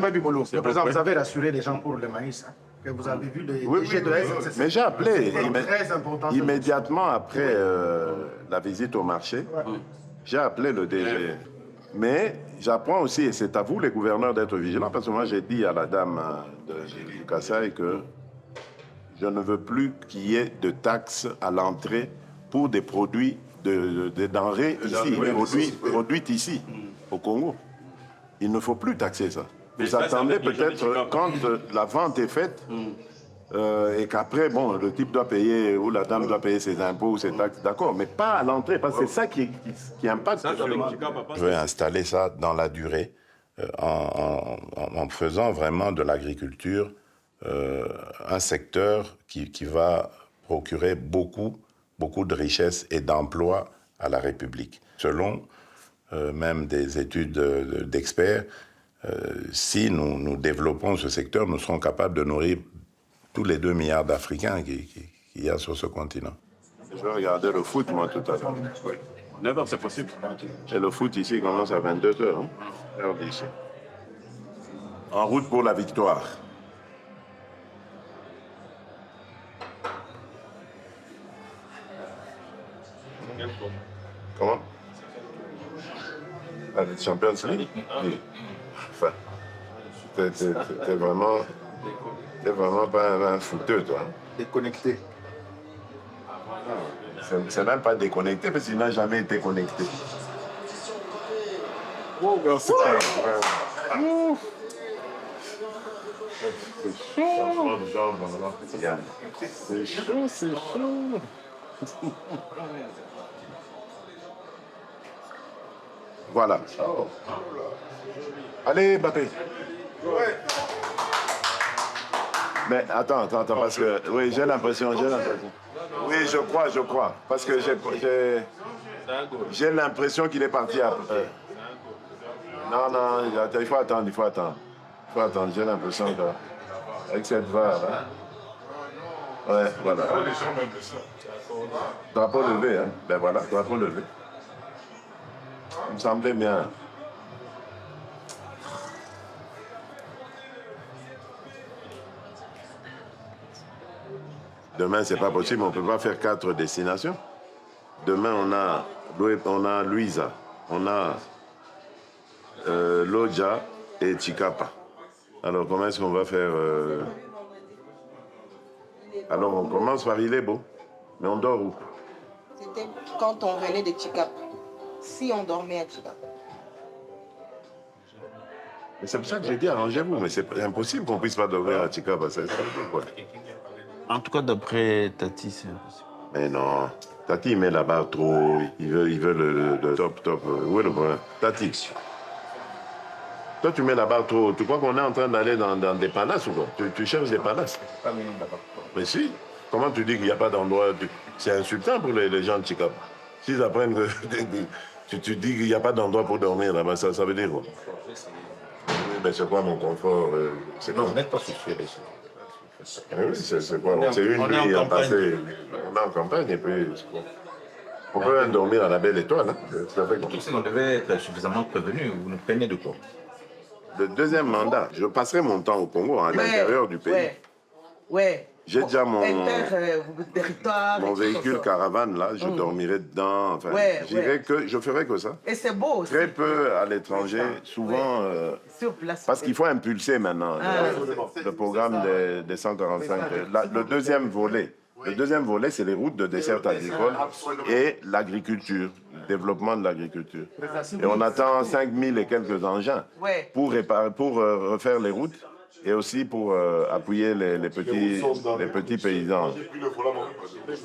Oui, le président, vous avez rassuré les gens pour le maïs, hein, que vous avez vu les DG de la SNCC. Mais j'ai appelé Très important. immédiatement après la visite au marché. J'ai appelé le DG. Mais j'apprends aussi, et c'est à vous les gouverneurs d'être vigilants, parce que moi j'ai dit à la dame du Kassai que je ne veux plus qu'il y ait de taxes à l'entrée pour des produits, des denrées ici, produites ici, au Congo. Il ne faut plus taxer ça. Vous attendez peut-être quand la vente est faite et qu'après, bon, le type doit payer ou la dame doit payer ses impôts ou ses taxes, d'accord, mais pas à l'entrée, parce que c'est ça qui impacte. Je vais installer ça dans la durée en faisant vraiment de l'agriculture un secteur qui va procurer beaucoup de richesses et d'emplois à la République. Selon même des études d'experts, si nous développons ce secteur, nous serons capables de nourrir tous les 2 milliards d'Africains qu'il y a sur ce continent. Je vais regarder le foot, moi, tout à l'heure. 9h, c'est possible. Et le foot ici commence à 22h, hein, heure d'ici. En route pour la victoire. Comment? La Champions League? Oui. Enfin, t'es vraiment pas un footeux, toi. Déconnecté. C'est même pas déconnecté, parce qu'il n'a jamais été connecté. Oh, merci. C'est chaud. C'est chaud. Voilà. Allez, Mbappé. Mais attends, parce que... Oui, j'ai l'impression. Oui, je crois. Parce que j'ai l'impression qu'il est parti après. Non, il faut attendre. J'ai l'impression qu'avec cette VAR... Hein. Ouais, voilà. Drapeau levé, hein. Ben voilà, drapeau levé. Il me semblait bien. Demain, c'est pas possible, on ne peut pas faire 4 destinations. Demain, on a Luisa, on a Lodja, et Tchikapa. Alors, comment est-ce qu'on va faire Alors, on commence par Ilebo, mais on dort où? C'était quand on venait de Tchikapa. Si on dormait à Tchikapa. Mais c'est pour ça que j'ai dit arrangez-vous, mais c'est impossible qu'on ne puisse pas dormir à Tchikapa. Quoi. En tout cas, d'après Tati, c'est impossible. Mais non, Tati il met la barre trop, il veut le top. Où est le problème? Tati, toi tu mets la barre trop haut. Tu crois qu'on est en train d'aller dans des palaces ou quoi? Tu cherches des palaces? Mais si, comment tu dis qu'il n'y a pas d'endroit? C'est insultant pour les gens de Tchikapa. S'ils apprennent que tu dis qu'il n'y a pas d'endroit pour dormir là-bas, ça veut dire quoi? Mais c'est quoi mon confort? Non, vous n'êtes pas soucié de ça. Oui, c'est quoi? C'est une nuit à passer. On est en campagne et puis on peut même dormir à la belle étoile. Hein. On devait être suffisamment prévenu. Vous nous plaignez de quoi? Le deuxième mandat, je passerai mon temps au Congo, à l'intérieur du pays. Ouais. J'ai déjà mon territoire, véhicule caravane, là, je dormirai dedans. Enfin, je ferai que ça. Et c'est beau aussi. Très peu à l'étranger, souvent. Sur place. Parce qu'il faut impulser maintenant le programme des 145. Le deuxième volet, c'est les routes de dessert agricole et l'agriculture, le développement de l'agriculture. Et on attend 5000 et quelques engins pour refaire les routes. Et aussi pour appuyer les petits paysans.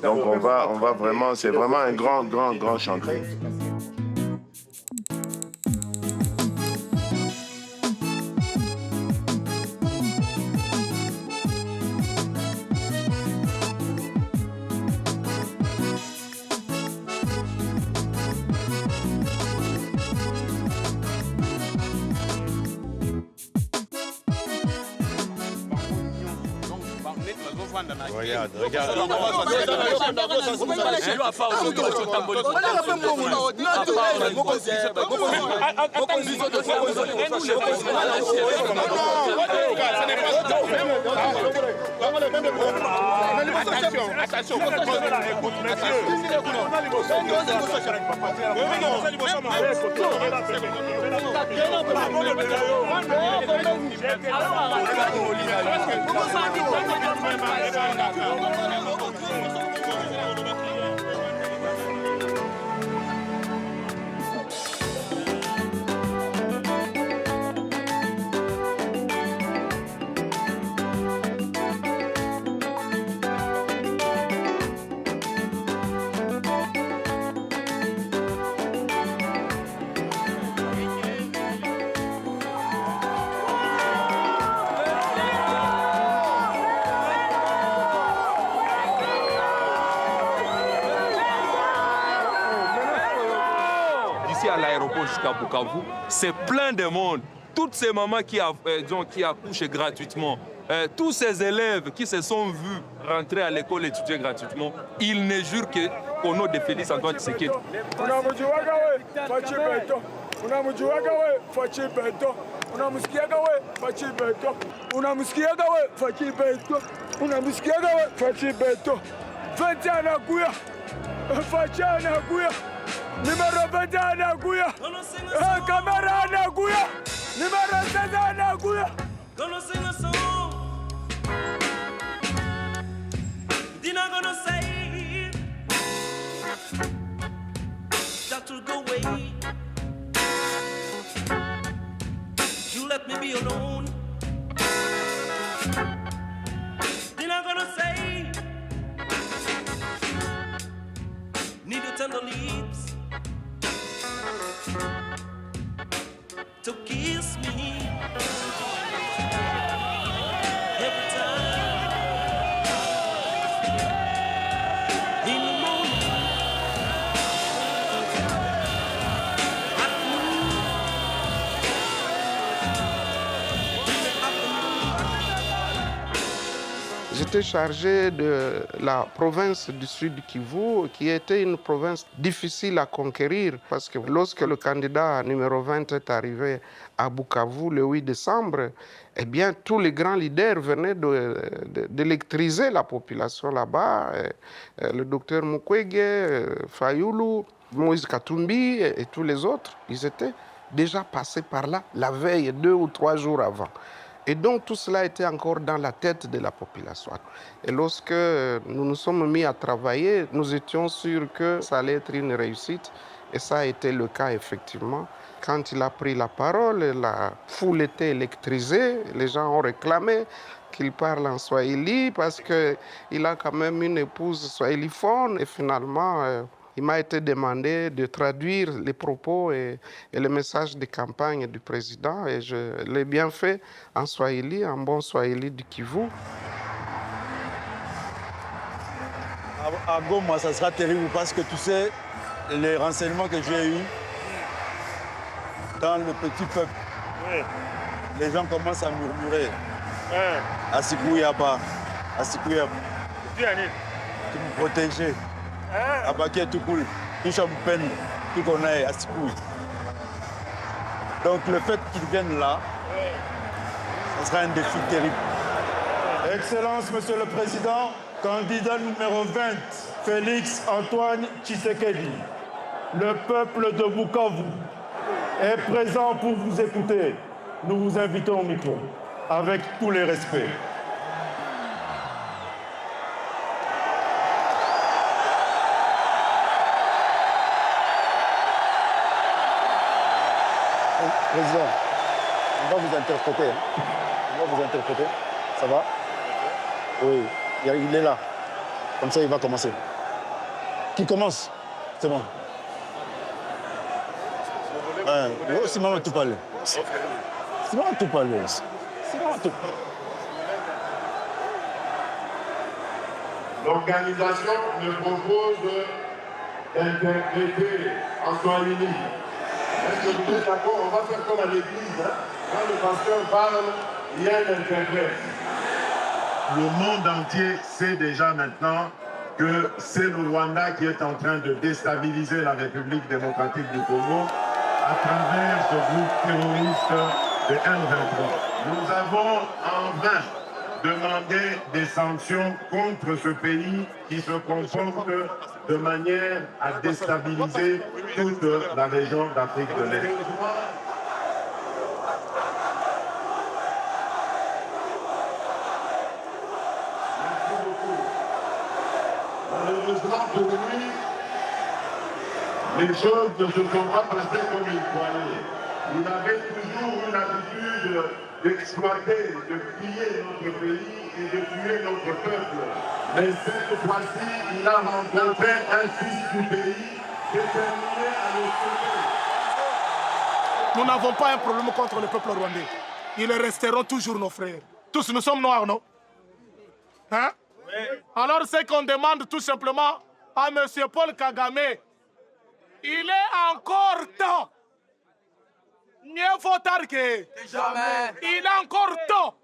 Donc on va vraiment, c'est vraiment un grand chantier. Regarde. Attention, à l'aéroport jusqu'à Bukavu, c'est plein de monde. Toutes ces mamans qui accouchent gratuitement, tous ces élèves qui se sont vus rentrer à l'école étudier gratuitement, ils ne jurent qu'au nom de Félix Antoine Tshisekedi. Numéro 21 anakuya. Kamera anakuya. Numéro 16 anakuya. Dina gonna say that will go away. You let me be alone. Dina gonna say need your tender lips to kiss me every time in the morning. J'étais chargé de la province du Sud Kivu, qui était une province difficile à conquérir, parce que lorsque le candidat numéro 20 est arrivé à Bukavu le 8 décembre, eh bien, tous les grands leaders venaient d'électriser la population là-bas. Le docteur Mukwege, Fayulu, Moïse Katumbi et tous les autres, ils étaient déjà passé par là la veille, 2 ou 3 jours avant. Et donc tout cela était encore dans la tête de la population. Et lorsque nous nous sommes mis à travailler, nous étions sûrs que ça allait être une réussite. Et ça a été le cas effectivement. Quand il a pris la parole, la foule était électrisée. Les gens ont réclamé qu'il parle en swahili parce qu'il a quand même une épouse swahiliphone. Et finalement, il m'a été demandé de traduire les propos et les messages de campagne du président. Et je l'ai bien fait en swahili, en bon swahili du Kivu. À Goma, ça sera terrible parce que tu sais, les renseignements que j'ai eus dans le petit peuple, les gens commencent à murmurer. Asikouyaba, Asikouyaba. Tu me protéger. Abaké tout cool. Tout champagne, tout qu'on a, Asikouy. Donc le fait qu'ils viennent là, ce sera un défi terrible. Excellence, Monsieur le Président, candidat numéro 20, Félix Antoine Tshisekedi. Le peuple de Bukavu est présent pour vous écouter. Nous vous invitons au micro, avec tous les respects. Président, on va vous interpréter. On va vous interpréter. Ça va? Oui, il est là. Comme ça, il va commencer. Qui commence? C'est bon. C'est maman tout parler. C'est maman tout parler. C'est maman tout parler. L'organisation me propose d'interpréter en swahili. Est-ce que vous êtes d'accord? On va faire comme à l'église. Hein? Quand le pasteur parle, il y a un interprète. Le monde entier sait déjà maintenant que c'est le Rwanda qui est en train de déstabiliser la République démocratique du Congo à travers ce groupe terroriste de M23. Nous avons en vain demandé des sanctions contre ce pays qui se comporte de manière à déstabiliser toute la région d'Afrique de l'Est. Malheureusement pour lui, les choses ne se sont pas passées comme il croyait. Il avait toujours une habitude d'exploiter, de piller notre pays et de tuer notre peuple. Mais cette fois-ci, il a rencontré un fils du pays déterminé à le sauver. Nous n'avons pas un problème contre le peuple rwandais. Ils resteront toujours nos frères. Tous nous sommes noirs, non? Hein? Alors c'est qu'on demande tout simplement à M. Paul Kagame, il est encore temps. Mieux vaut tard que jamais. Il est encore temps,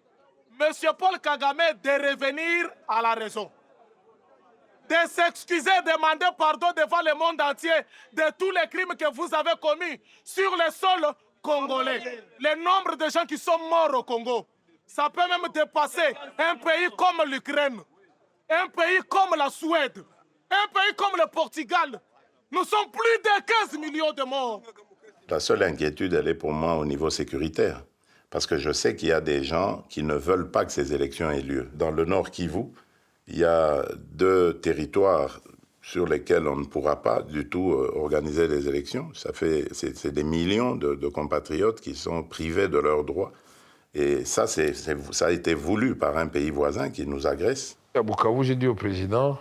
M. Paul Kagame, de revenir à la raison. De s'excuser, demander pardon devant le monde entier de tous les crimes que vous avez commis sur le sol congolais. Le nombre de gens qui sont morts au Congo, ça peut même dépasser un pays comme l'Ukraine. Un pays comme la Suède, un pays comme le Portugal, nous sommes plus de 15 millions de morts. La seule inquiétude, elle est pour moi au niveau sécuritaire. Parce que je sais qu'il y a des gens qui ne veulent pas que ces élections aient lieu. Dans le Nord Kivu, il y a 2 territoires sur lesquels on ne pourra pas du tout organiser les élections. C'est des millions de compatriotes qui sont privés de leurs droits. Et ça, ça a été voulu par un pays voisin qui nous agresse. À Bukavu, j'ai dit au président,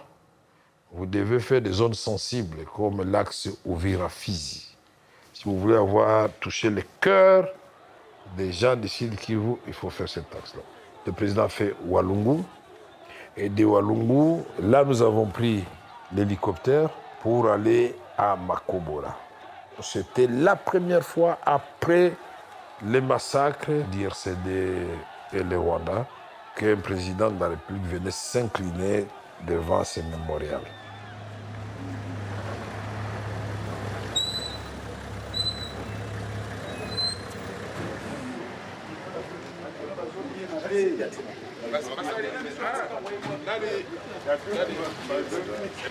vous devez faire des zones sensibles comme l'axe Uvira-Fizi. Si vous voulez avoir touché le cœur des gens du Sud Kivu, il faut faire cet axe-là. Le président a fait Walungu. Et de Walungu, là, nous avons pris l'hélicoptère pour aller à Makobora. C'était la première fois après les massacres d'IRCD et le Rwanda qu'un président de la République venait s'incliner devant ces mémorials.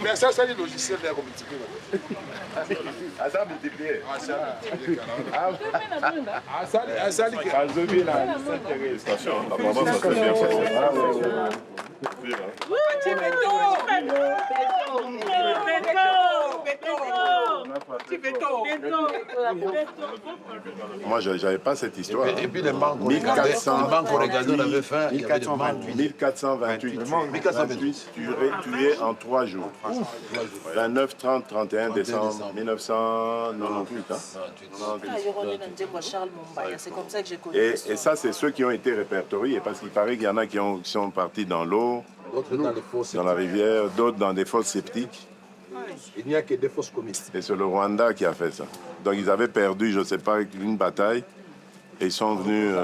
Mais ça, c'est le logiciel de multiplier. Ah, ça multiplier. Moi, je n'avais pas cette histoire. Et puis les banques 1428. on avait fait 1428 tués en 3 jours. 29, 30, 31 décembre 1998. C'est comme ça que j'ai connu. Et ça, c'est ceux qui ont été répertoriés, parce qu'il paraît qu'il y en a qui sont partis dans l'eau, dans la rivière, d'autres dans des fosses septiques. Il n'y a que des fausses communes. Et c'est le Rwanda qui a fait ça. Donc ils avaient perdu, je ne sais pas, une bataille, et ils sont venus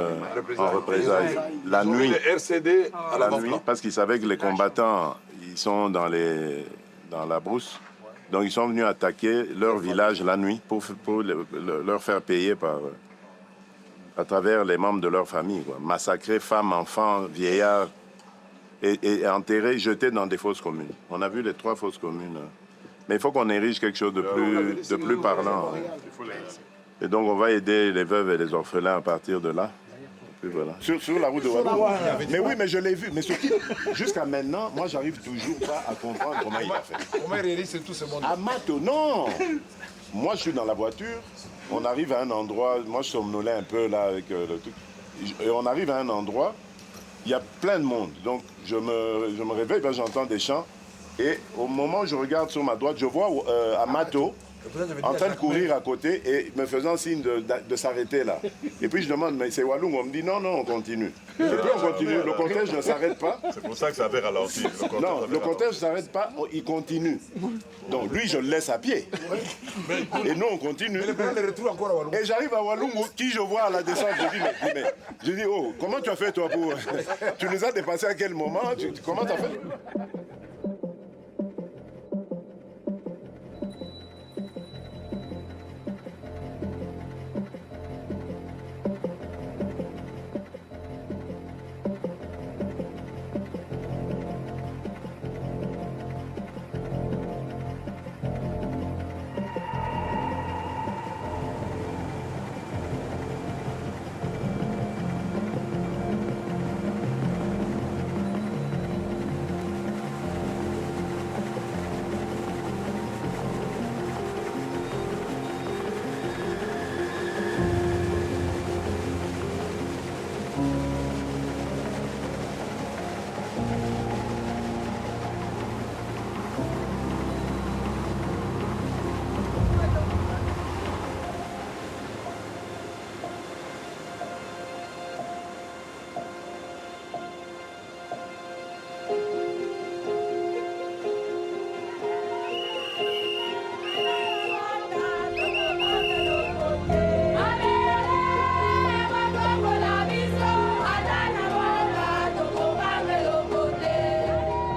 en représailles. La nuit, RCD à la nuit, parce qu'ils savaient que les combattants, ils sont dans la brousse. Donc ils sont venus attaquer leur village la nuit pour leur faire payer à travers les membres de leur famille. Quoi. Massacrer femmes, enfants, vieillards, et enterrer, jeter dans des fosses communes. On a vu les 3 fosses communes. Mais il faut qu'on érige quelque chose de plus parlant. Et donc on va aider les veuves et les orphelins à partir de là. Et voilà. Sur la route de Ouagadougou. Mais oui, mais je l'ai vu. Mais jusqu'à maintenant, moi, j'arrive toujours pas à comprendre comment il a fait. Comment il réalise tout ce monde? À Mato, non. Moi, je suis dans la voiture. On arrive à un endroit. Moi, je somnolais un peu là avec le truc. Et on arrive à un endroit. Il y a plein de monde. Donc, je me réveille, ben, j'entends des chants. Et au moment où je regarde sur ma droite, je vois Amato en train de courir à côté et me faisant signe de s'arrêter là. Et puis je demande, mais c'est Walloum? On me dit, non, on continue. Et puis on continue. Le cortège ne s'arrête pas. C'est pour ça que ça avait ralenti. Non, le cortège ne s'arrête pas, il continue. Donc lui, je le laisse à pied. Et nous, on continue. Et j'arrive à Walloum, qui je vois à la descente, je dis, oh, comment tu as fait toi pour... Tu nous as dépassé à quel moment? Comment tu as fait?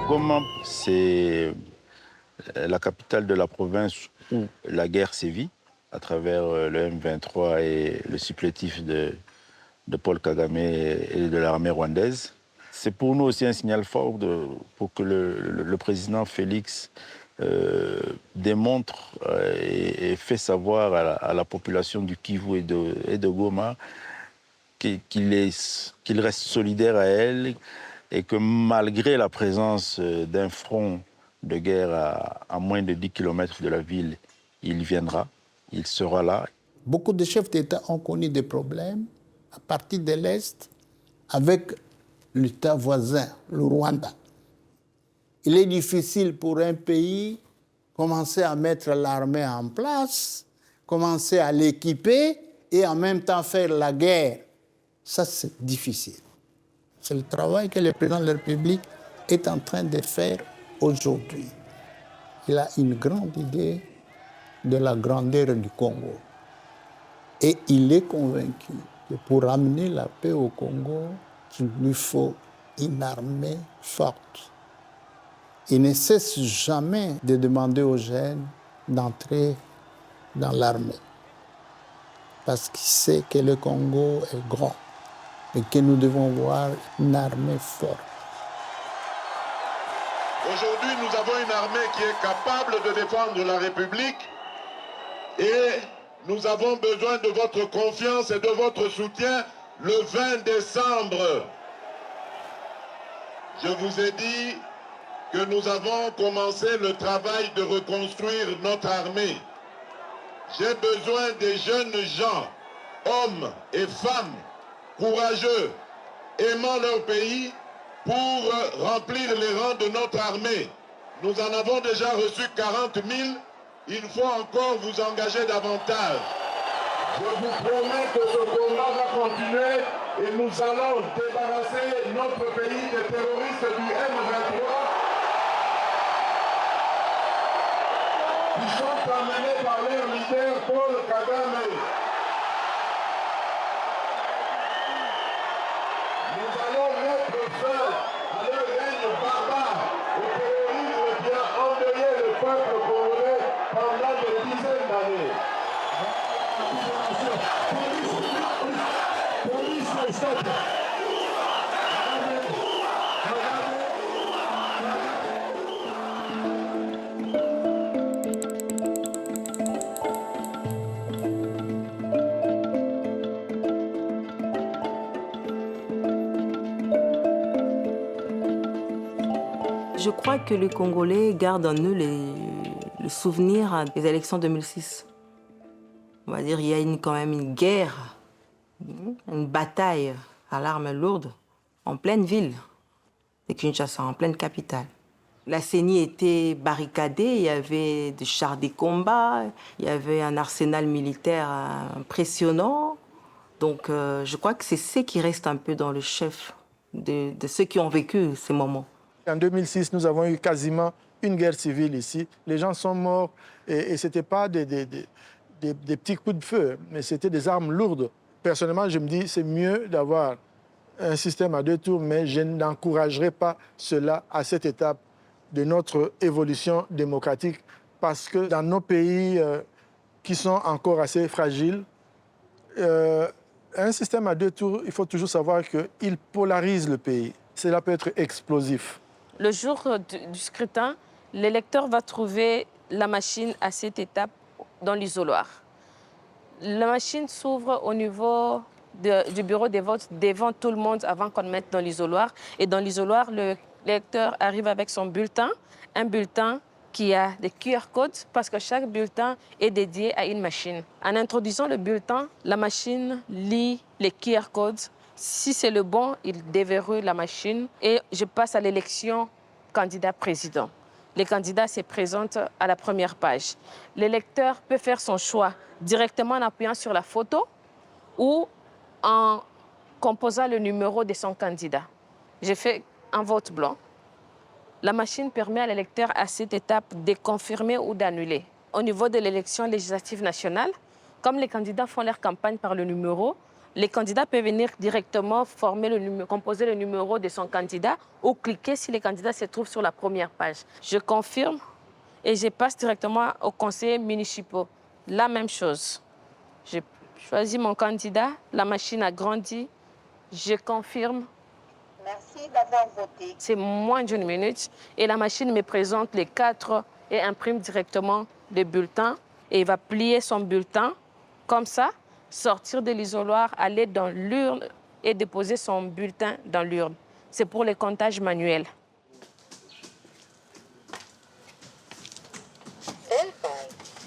Goma, c'est la capitale de la province où la guerre sévit, à travers le M23 et le supplétif de Paul Kagame et de l'armée rwandaise. C'est pour nous aussi un signal fort pour que le président Félix démontre et fait savoir à la population du Kivu et de Goma qu'il reste solidaire à elle et que malgré la présence d'un front de guerre à moins de 10 km de la ville, il viendra, il sera là. Beaucoup de chefs d'État ont connu des problèmes à partir de l'Est avec l'État voisin, le Rwanda. Il est difficile pour un pays commencer à mettre l'armée en place, commencer à l'équiper et en même temps faire la guerre. Ça, c'est difficile. C'est le travail que le président de la République est en train de faire aujourd'hui. Il a une grande idée de la grandeur du Congo. Et il est convaincu que pour amener la paix au Congo, il lui faut une armée forte. Il ne cesse jamais de demander aux jeunes d'entrer dans l'armée. Parce qu'il sait que le Congo est grand. et que nous devons voir une armée forte. Aujourd'hui, nous avons une armée qui est capable de défendre la République et nous avons besoin de votre confiance et de votre soutien le 20 décembre. Je vous ai dit que nous avons commencé le travail de reconstruire notre armée. J'ai besoin des jeunes gens, hommes et femmes, courageux, aimant leur pays, pour remplir les rangs de notre armée. Nous en avons déjà reçu 40 000. Il faut encore vous engager davantage. Je vous promets que ce combat va continuer et nous allons débarrasser notre pays des terroristes du M23 qui sont amenés par leur leader Paul Kagame. Nous allons mettre fin à leur règne barbare, au terrorisme qui a endeuillé le peuple congolais pendant des dizaines d'années. Je crois que les Congolais gardent en eux le souvenir des élections 2006. On va dire qu'il y a quand même une guerre, une bataille à l'arme lourde en pleine ville de Kinshasa, en pleine capitale. La CENI était barricadée, il y avait des chars de combat, il y avait un arsenal militaire impressionnant. Donc je crois que c'est ce qui reste un peu dans le chef de ceux qui ont vécu ces moments. En 2006, nous avons eu quasiment une guerre civile ici. Les gens sont morts et ce n'était pas des petits coups de feu, mais c'était des armes lourdes. Personnellement, je me dis c'est mieux d'avoir un système à 2 tours, mais je n'encouragerai pas cela à cette étape de notre évolution démocratique parce que dans nos pays qui sont encore assez fragiles, un système à 2 tours, il faut toujours savoir qu'il polarise le pays. Cela peut être explosif. Le jour du scrutin, l'électeur va trouver la machine à cette étape dans l'isoloir. La machine s'ouvre au niveau du bureau des votes devant tout le monde avant qu'on le mette dans l'isoloir. Et dans l'isoloir, l'électeur arrive avec son bulletin, un bulletin qui a des QR codes parce que chaque bulletin est dédié à une machine. En introduisant le bulletin, la machine lit les QR codes. Si c'est le bon, il déverrouille la machine et je passe à l'élection candidat-président. Les candidats se présentent à la première page. L'électeur peut faire son choix directement en appuyant sur la photo ou en composant le numéro de son candidat. J'ai fait un vote blanc. La machine permet à l'électeur à cette étape de confirmer ou d'annuler. Au niveau de l'élection législative nationale, comme les candidats font leur campagne par le numéro, les candidats peuvent venir directement composer le numéro de son candidat ou cliquer si le candidat se trouve sur la première page. Je confirme et je passe directement aux conseillers municipaux. La même chose. J'ai choisi mon candidat, la machine a grandi, je confirme. Merci d'avoir voté. C'est moins d'1 minute et la machine me présente les 4 et imprime directement le bulletin et il va plier son bulletin comme ça, sortir de l'isoloir, aller dans l'urne et déposer son bulletin dans l'urne. C'est pour les comptages manuels.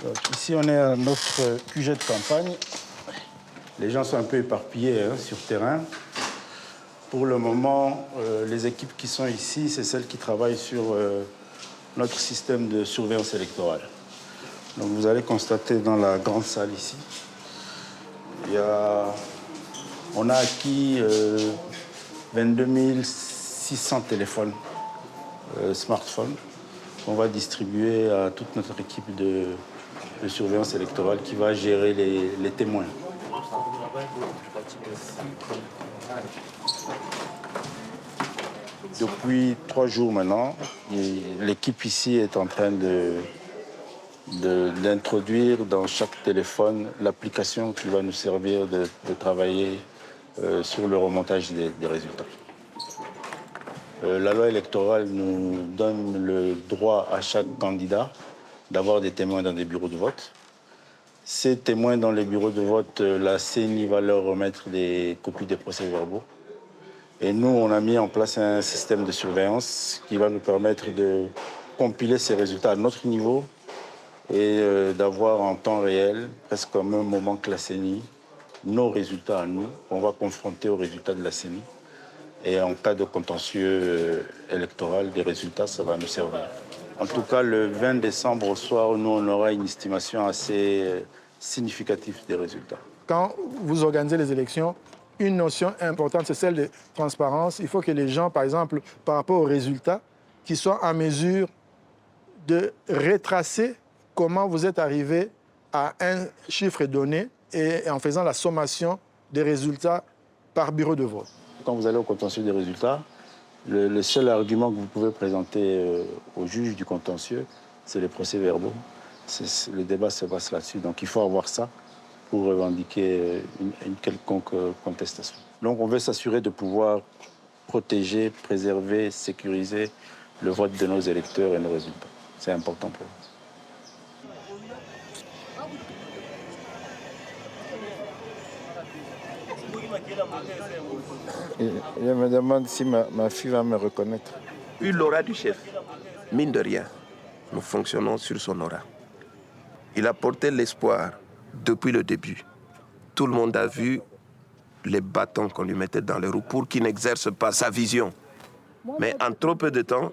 Donc, ici, on est à notre QG de campagne. Les gens sont un peu éparpillés sur terrain. Pour le moment, les équipes qui sont ici, c'est celles qui travaillent sur notre système de surveillance électorale. Donc, vous allez constater dans la grande salle ici, on a acquis 22 600 téléphones, smartphones, qu'on va distribuer à toute notre équipe de surveillance électorale qui va gérer les témoins. Depuis 3 jours maintenant, l'équipe ici est en train d'introduire dans chaque téléphone l'application qui va nous servir de travailler sur le remontage des résultats. La loi électorale nous donne le droit à chaque candidat d'avoir des témoins dans des bureaux de vote. Ces témoins dans les bureaux de vote, la CENI va leur remettre des copies des procès-verbaux. Et nous, on a mis en place un système de surveillance qui va nous permettre de compiler ces résultats à notre niveau et d'avoir en temps réel, presque au même moment que la CENI, nos résultats à nous. On va confronter aux résultats de la CENI. Et en cas de contentieux électoral, des résultats, ça va nous servir. En tout cas, le 20 décembre au soir, nous, on aura une estimation assez significative des résultats. Quand vous organisez les élections, une notion importante, c'est celle de transparence. Il faut que les gens, par exemple, par rapport aux résultats, qu'ils soient en mesure de retracer comment vous êtes arrivé à un chiffre donné et en faisant la sommation des résultats par bureau de vote. Quand vous allez au contentieux des résultats, le seul argument que vous pouvez présenter au juge du contentieux, c'est les procès-verbaux. Le débat se passe là-dessus. Donc il faut avoir ça pour revendiquer une quelconque contestation. Donc on veut s'assurer de pouvoir protéger, préserver, sécuriser le vote de nos électeurs et nos résultats. C'est important pour nous. Je me demande si ma fille va me reconnaître. Puis l'aura du chef, mine de rien, nous fonctionnons sur son aura. Il a porté l'espoir depuis le début. Tout le monde a vu les bâtons qu'on lui mettait dans les roues pour qu'il n'exerce pas sa vision. Mais en trop peu de temps,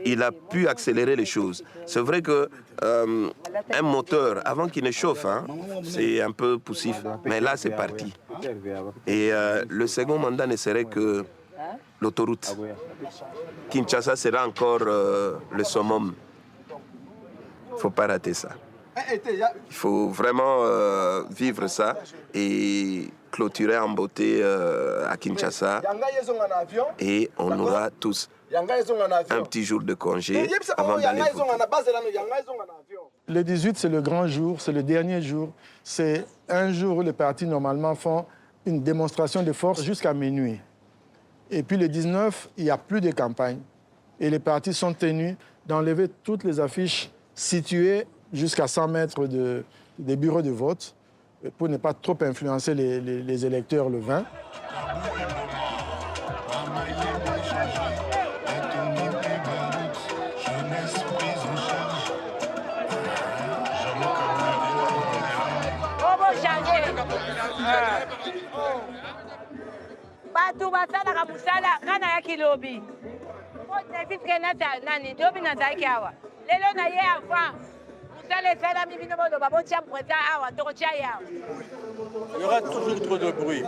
il a pu accélérer les choses. C'est vrai que un moteur, avant qu'il ne chauffe, c'est un peu poussif. Mais là, c'est parti. Et le second mandat ne serait que l'autoroute. Kinshasa sera encore le summum. Il ne faut pas rater ça. Il faut vraiment vivre ça et clôturer en beauté à Kinshasa. Et on aura tous un petit jour de congé avant d'aller voter. Le 18, c'est le grand jour, c'est le dernier jour. C'est un jour où les partis, normalement, font une démonstration de force jusqu'à minuit. Et puis le 19, il n'y a plus de campagne. Et les partis sont tenus d'enlever toutes les affiches situées jusqu'à 100 mètres des bureaux de vote pour ne pas trop influencer les électeurs le 20. Batu basalaka musala ngana ya kilobi otefiske nani dobi nazalaki awa lelo na ye avant musala esalami bino boloba botia mpresa awa tokotia ye awa. Il y aura toujours trop de bruit.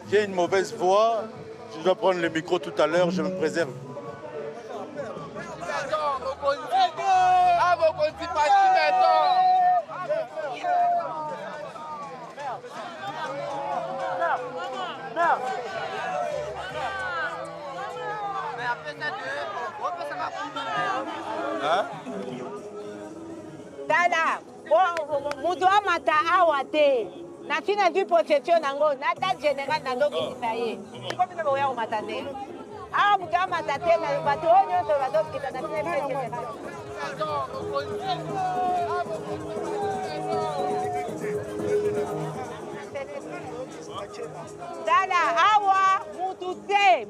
J'ai une mauvaise voix, je dois prendre le micro tout à l'heure, je me préserve. Tala, mutu amata awa te. Nasi na du possession nango, nata général nazokitisa ye. Sikomi na boya komata te. Awa mutu amata te na bato oyo nyonso bazokita na sine général. Tala, awa mutu te.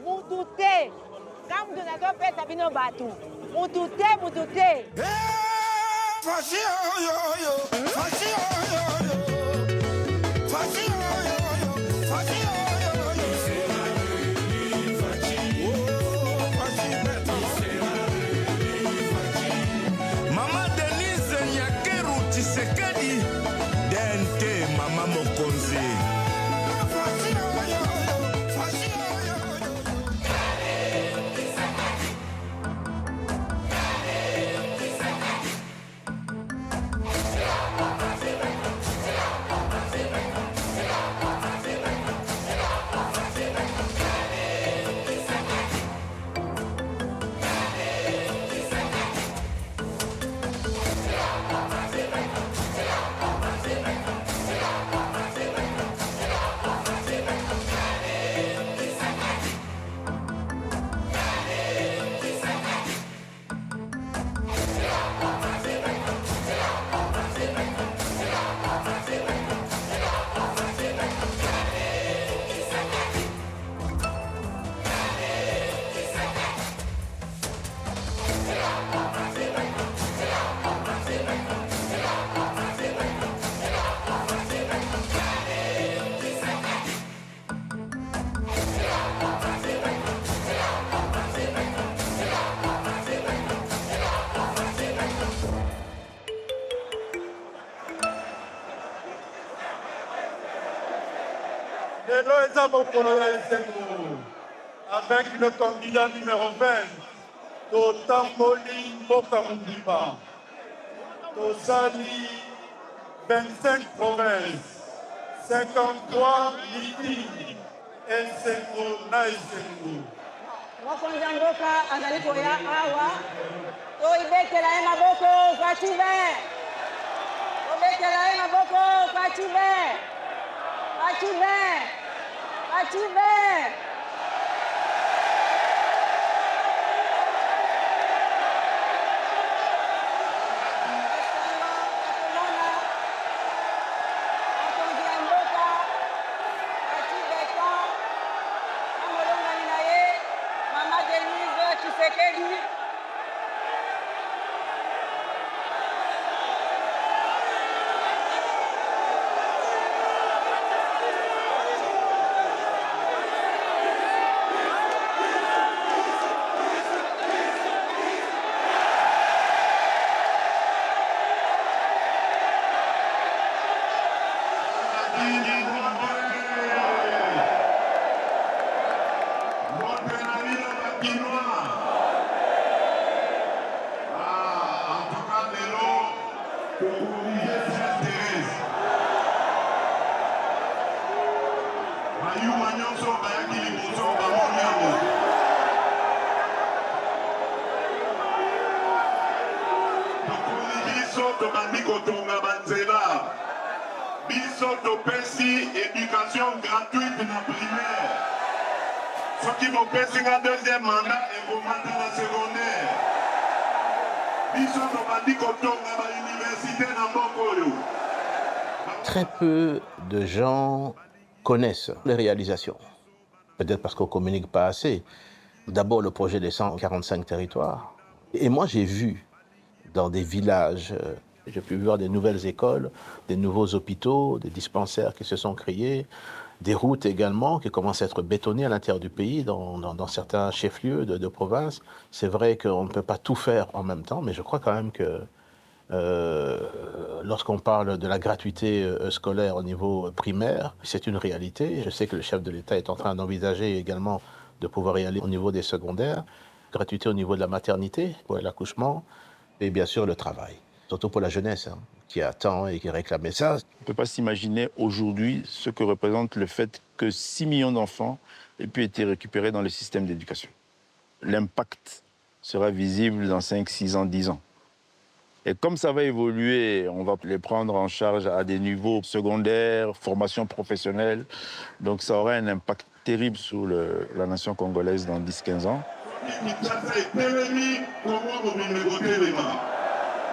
Quand mutu nazopesa bino bato. Mutu te. Mama Denise Nyakeru Tshisekedi Dente Mama Mokonzi. na mokolo ya esengo avec le candidat numéro 20 totamboli mboka mobimba tosali 25 provinces 53 meetings esengo na esengo mokonzi ya mboka azali koya awa toibetela ye maboko fative tobetela ye maboko fative fative fative éducation gratuite dans le primaire. Ceux qui vont passer un deuxième mandat et vont monter dans le secondaire. Très peu de gens connaissent les réalisations. Peut-être parce qu'on ne communique pas assez. D'abord, le projet des 145 territoires. Et moi, j'ai vu dans des villages, j'ai pu voir des nouvelles écoles, des nouveaux hôpitaux, des dispensaires qui se sont créés, des routes également qui commencent à être bétonnées à l'intérieur du pays, dans certains chefs-lieux de province. C'est vrai qu'on ne peut pas tout faire en même temps, mais je crois quand même que lorsqu'on parle de la gratuité scolaire au niveau primaire, c'est une réalité. Je sais que le chef de l'État est en train d'envisager également de pouvoir y aller au niveau des secondaires, gratuité au niveau de la maternité, pour l'accouchement, et bien sûr le travail. Surtout pour la jeunesse, hein, qui attend et qui réclame ça. On ne peut pas s'imaginer aujourd'hui ce que représente le fait que 6 millions d'enfants aient pu être récupérés dans le système d'éducation. L'impact sera visible dans 5, 6 ans, 10 ans. Et comme ça va évoluer, on va les prendre en charge à des niveaux secondaires, formation professionnelle. Donc ça aura un impact terrible sur la nation congolaise dans 10-15 ans.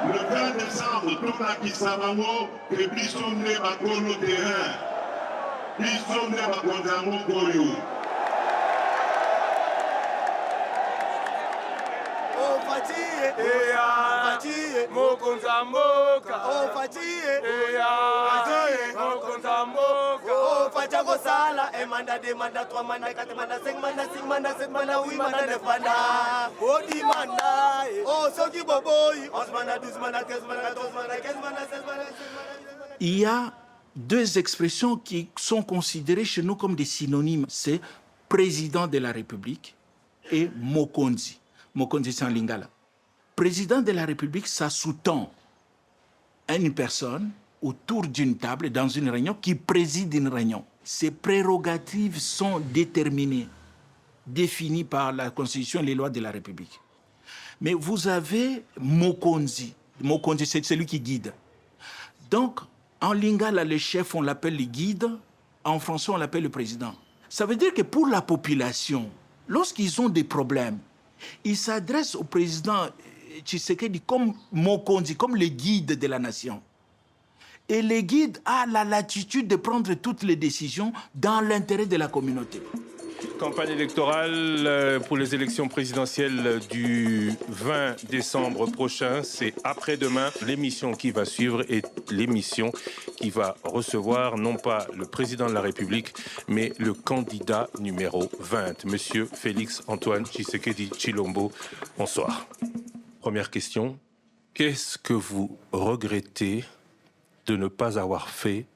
Le 20 décembre, tout à Kisamango, que Bisson ne va pas le terrain. Bisson ne va pas le Koyo. Oh, Fatih, Fatih, Mokonzamboka. Oh, Fatih, Fatih, Mokonzamboka. Oh, Fatih, Gosala, et manda 2 manda 3 manda 4 manda 5 manda 6 manda 7 manda 8 manda 9 manda. Oh, 10 manda. Oh, Soki Boboy. 11 manda 12 manda 13 manda 14 manda 15 manda 16 manda 17 manda. Il y a 2 expressions qui sont considérées chez nous comme des synonymes. C'est président de la République et Mokonzi. Mokonzi, c'est en lingala. Président de la République, ça sous-tend une personne autour d'une table, dans une réunion, qui préside une réunion. Ses prérogatives sont déterminées, définies par la Constitution et les lois de la République. Mais vous avez Mokonzi. Mokonzi, c'est celui qui guide. Donc, en lingala, le chef, on l'appelle le guide. En français, on l'appelle le président. Ça veut dire que pour la population, lorsqu'ils ont des problèmes, ils s'adressent au président Tshisekedi comme Mokonzi, comme le guide de la nation. Et le guide a la latitude de prendre toutes les décisions dans l'intérêt de la communauté. Campagne électorale pour les élections présidentielles du 20 décembre prochain. C'est après-demain. L'émission qui va suivre est l'émission qui va recevoir non pas le président de la République, mais le candidat numéro 20, Monsieur Félix Antoine Tshisekedi Tshilombo. Bonsoir. Première question. Qu'est-ce que vous regrettez de ne pas avoir fait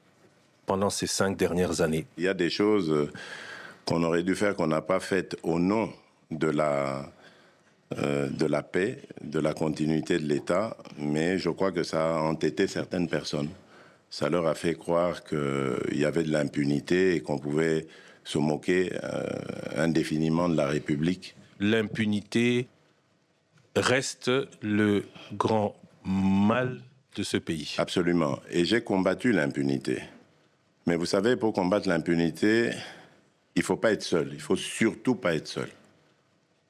pendant ces 5 dernières années? Il y a des choses qu'on aurait dû faire, qu'on n'a pas faites au nom de la paix, de la continuité de l'État, mais je crois que ça a entêté certaines personnes. Ça leur a fait croire qu'il y avait de l'impunité et qu'on pouvait se moquer indéfiniment de la République. L'impunité reste le grand mal de ce pays. Absolument. Et j'ai combattu l'impunité. Mais vous savez, pour combattre l'impunité, il ne faut pas être seul. Il ne faut surtout pas être seul.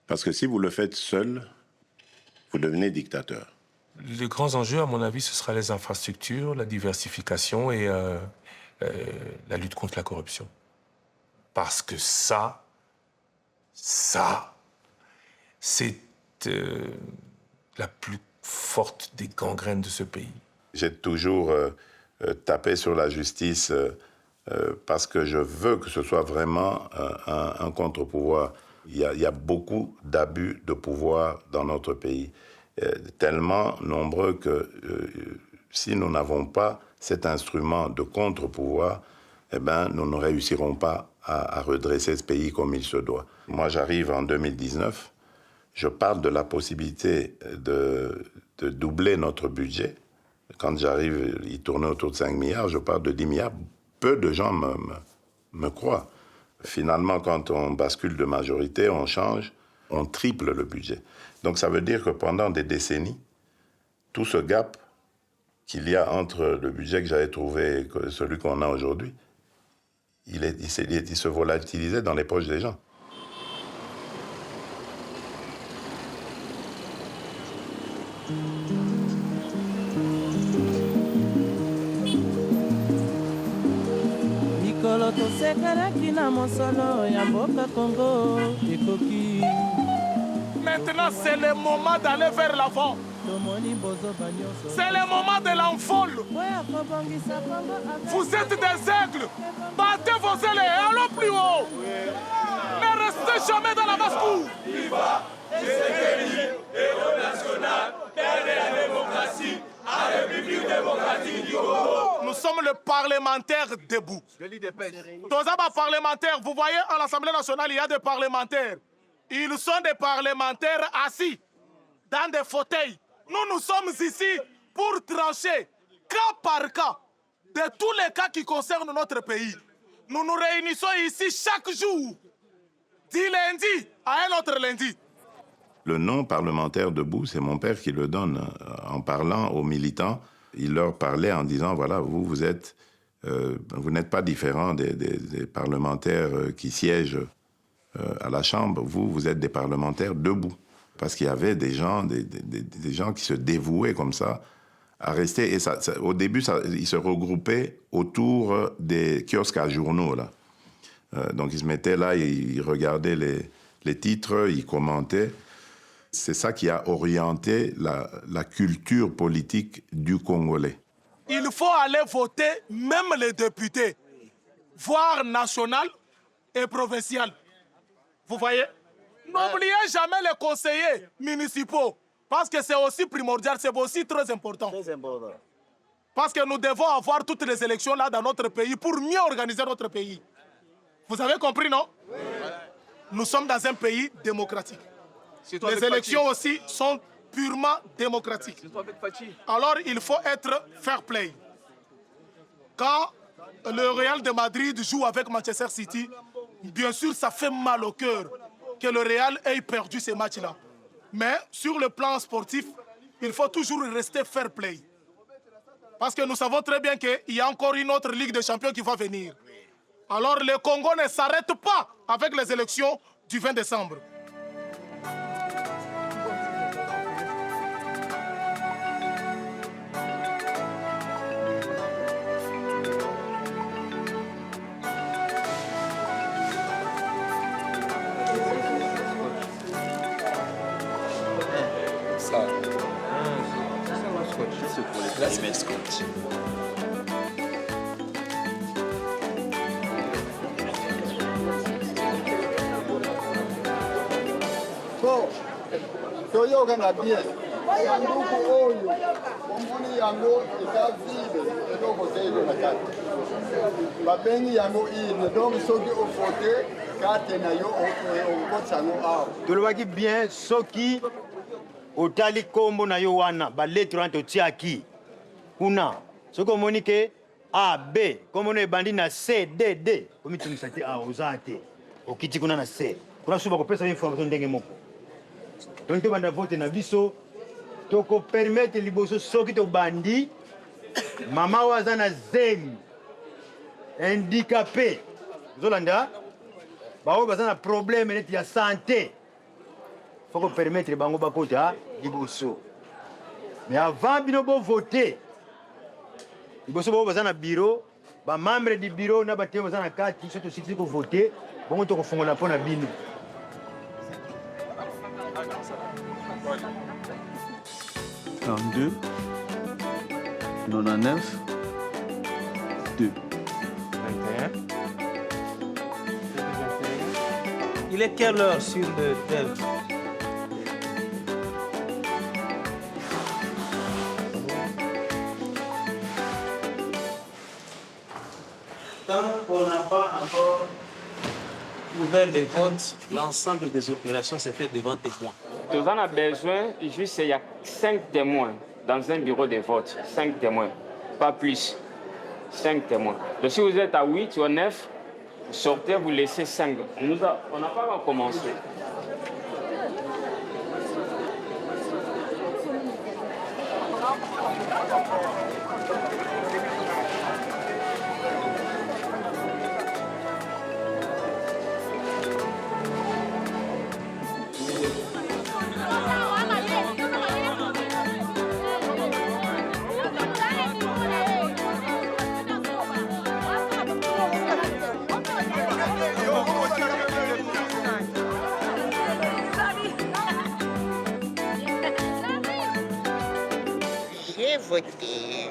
Parce que si vous le faites seul, vous devenez dictateur. Les grands enjeux, à mon avis, ce sera les infrastructures, la diversification et la lutte contre la corruption. Parce que ça, c'est la plus forte des gangrènes de ce pays. J'ai toujours tapé sur la justice parce que je veux que ce soit vraiment un contre-pouvoir. Il y a beaucoup d'abus de pouvoir dans notre pays, tellement nombreux que si nous n'avons pas cet instrument de contre-pouvoir, eh ben, nous ne réussirons pas à redresser ce pays comme il se doit. Moi, j'arrive en 2019, je parle de la possibilité de doubler notre budget. Quand j'arrive, il tournait autour de 5 milliards, je parle de 10 milliards. Peu de gens me croient. Finalement, quand on bascule de majorité, on change, on triple le budget. Donc ça veut dire que pendant des décennies, tout ce gap qu'il y a entre le budget que j'avais trouvé et celui qu'on a aujourd'hui, il se volatilisait dans les poches des gens. mikolo tosekalaki na mosolo ya mboka Congo ekoki. Maintenant, c'est le moment d'aller vers l'avant. C'est le moment de l'envol. Vous êtes des aigles. Battez vos ailes et allons plus haut. Ne restez jamais dans la basse-cour. Viva Tshisekedi, héros national, père de la démocratie, à la République démocratique du Congo. Nous sommes le parlementaire debout. Tozaba parlementaire, vous voyez, à l'Assemblée nationale, il y a des parlementaires. Ils sont des parlementaires assis dans des fauteuils. Nous sommes ici pour trancher, cas par cas, de tous les cas qui concernent notre pays. Nous nous réunissons ici chaque jour, du lundi à un autre lundi. Le nom parlementaire debout, c'est mon père qui le donne. En parlant aux militants, il leur parlait en disant, voilà, vous n'êtes pas différents des parlementaires qui siègent à la Chambre. Vous êtes des parlementaires debout. Parce qu'il y avait des gens qui se dévouaient comme ça à rester. Et au début, ils se regroupaient autour des kiosques à journaux, là. Donc ils se mettaient là, ils regardaient les titres, ils commentaient. C'est ça qui a orienté la culture politique du Congolais. Il faut aller voter, même les députés, voire national et provincial. Vous voyez? N'oubliez jamais les conseillers municipaux, parce que c'est aussi primordial, c'est aussi très important. Parce que nous devons avoir toutes les élections là dans notre pays pour mieux organiser notre pays. Vous avez compris, non? Oui. Nous sommes dans un pays démocratique. Les élections aussi sont purement démocratiques. Alors il faut être fair play. Quand le Real de Madrid joue avec Manchester City, bien sûr ça fait mal au cœur que le Real ait perdu ces matchs-là. Mais sur le plan sportif, il faut toujours rester fair play. Parce que nous savons très bien qu'il y a encore une autre Ligue des Champions qui va venir. Alors le Congo ne s'arrête pas avec les élections du 20 décembre. Là, c'est le scotch. Toyoka bien. sanduku oyo omoni yango eza vide eloko te elo na kati babengi yango ine donc soki ovote karte na yo okotisa yango awa tolobaki bien soki otali nkombo na yo wana balettre wana totiaki kuna soki omoni ke A, B, nkombo na ebandi na C, D, D komitungisa te awa oza te okiti kuna na C kuna so bakopesa information ndenge moko donc tobanda vote na biso tokopermettre liboso soki tobandi mama oyo aza na zemi handicapé ozolanda baoyo baza na problème neti ya santé faut kopermettre bango bakota liboso mais avant bino bovote liboso bao baza na bureau bamembre du bureau na bateye baza na kati so tosiki kovote bongo tokofongola mpo na bino 32, 99, 2. 21. Il est quelle heure sur le tel? Tant qu'on n'a pas encore ouvert les votes, l'ensemble des opérations s'est fait devant témoins. Nous en avons besoin, juste il y a 5 témoins dans un bureau de vote. 5 témoins, pas plus. 5 témoins. Donc si vous êtes à 8 ou à 9, sortez, vous laissez 5. On n'a pas encore commencé. J'ai voté.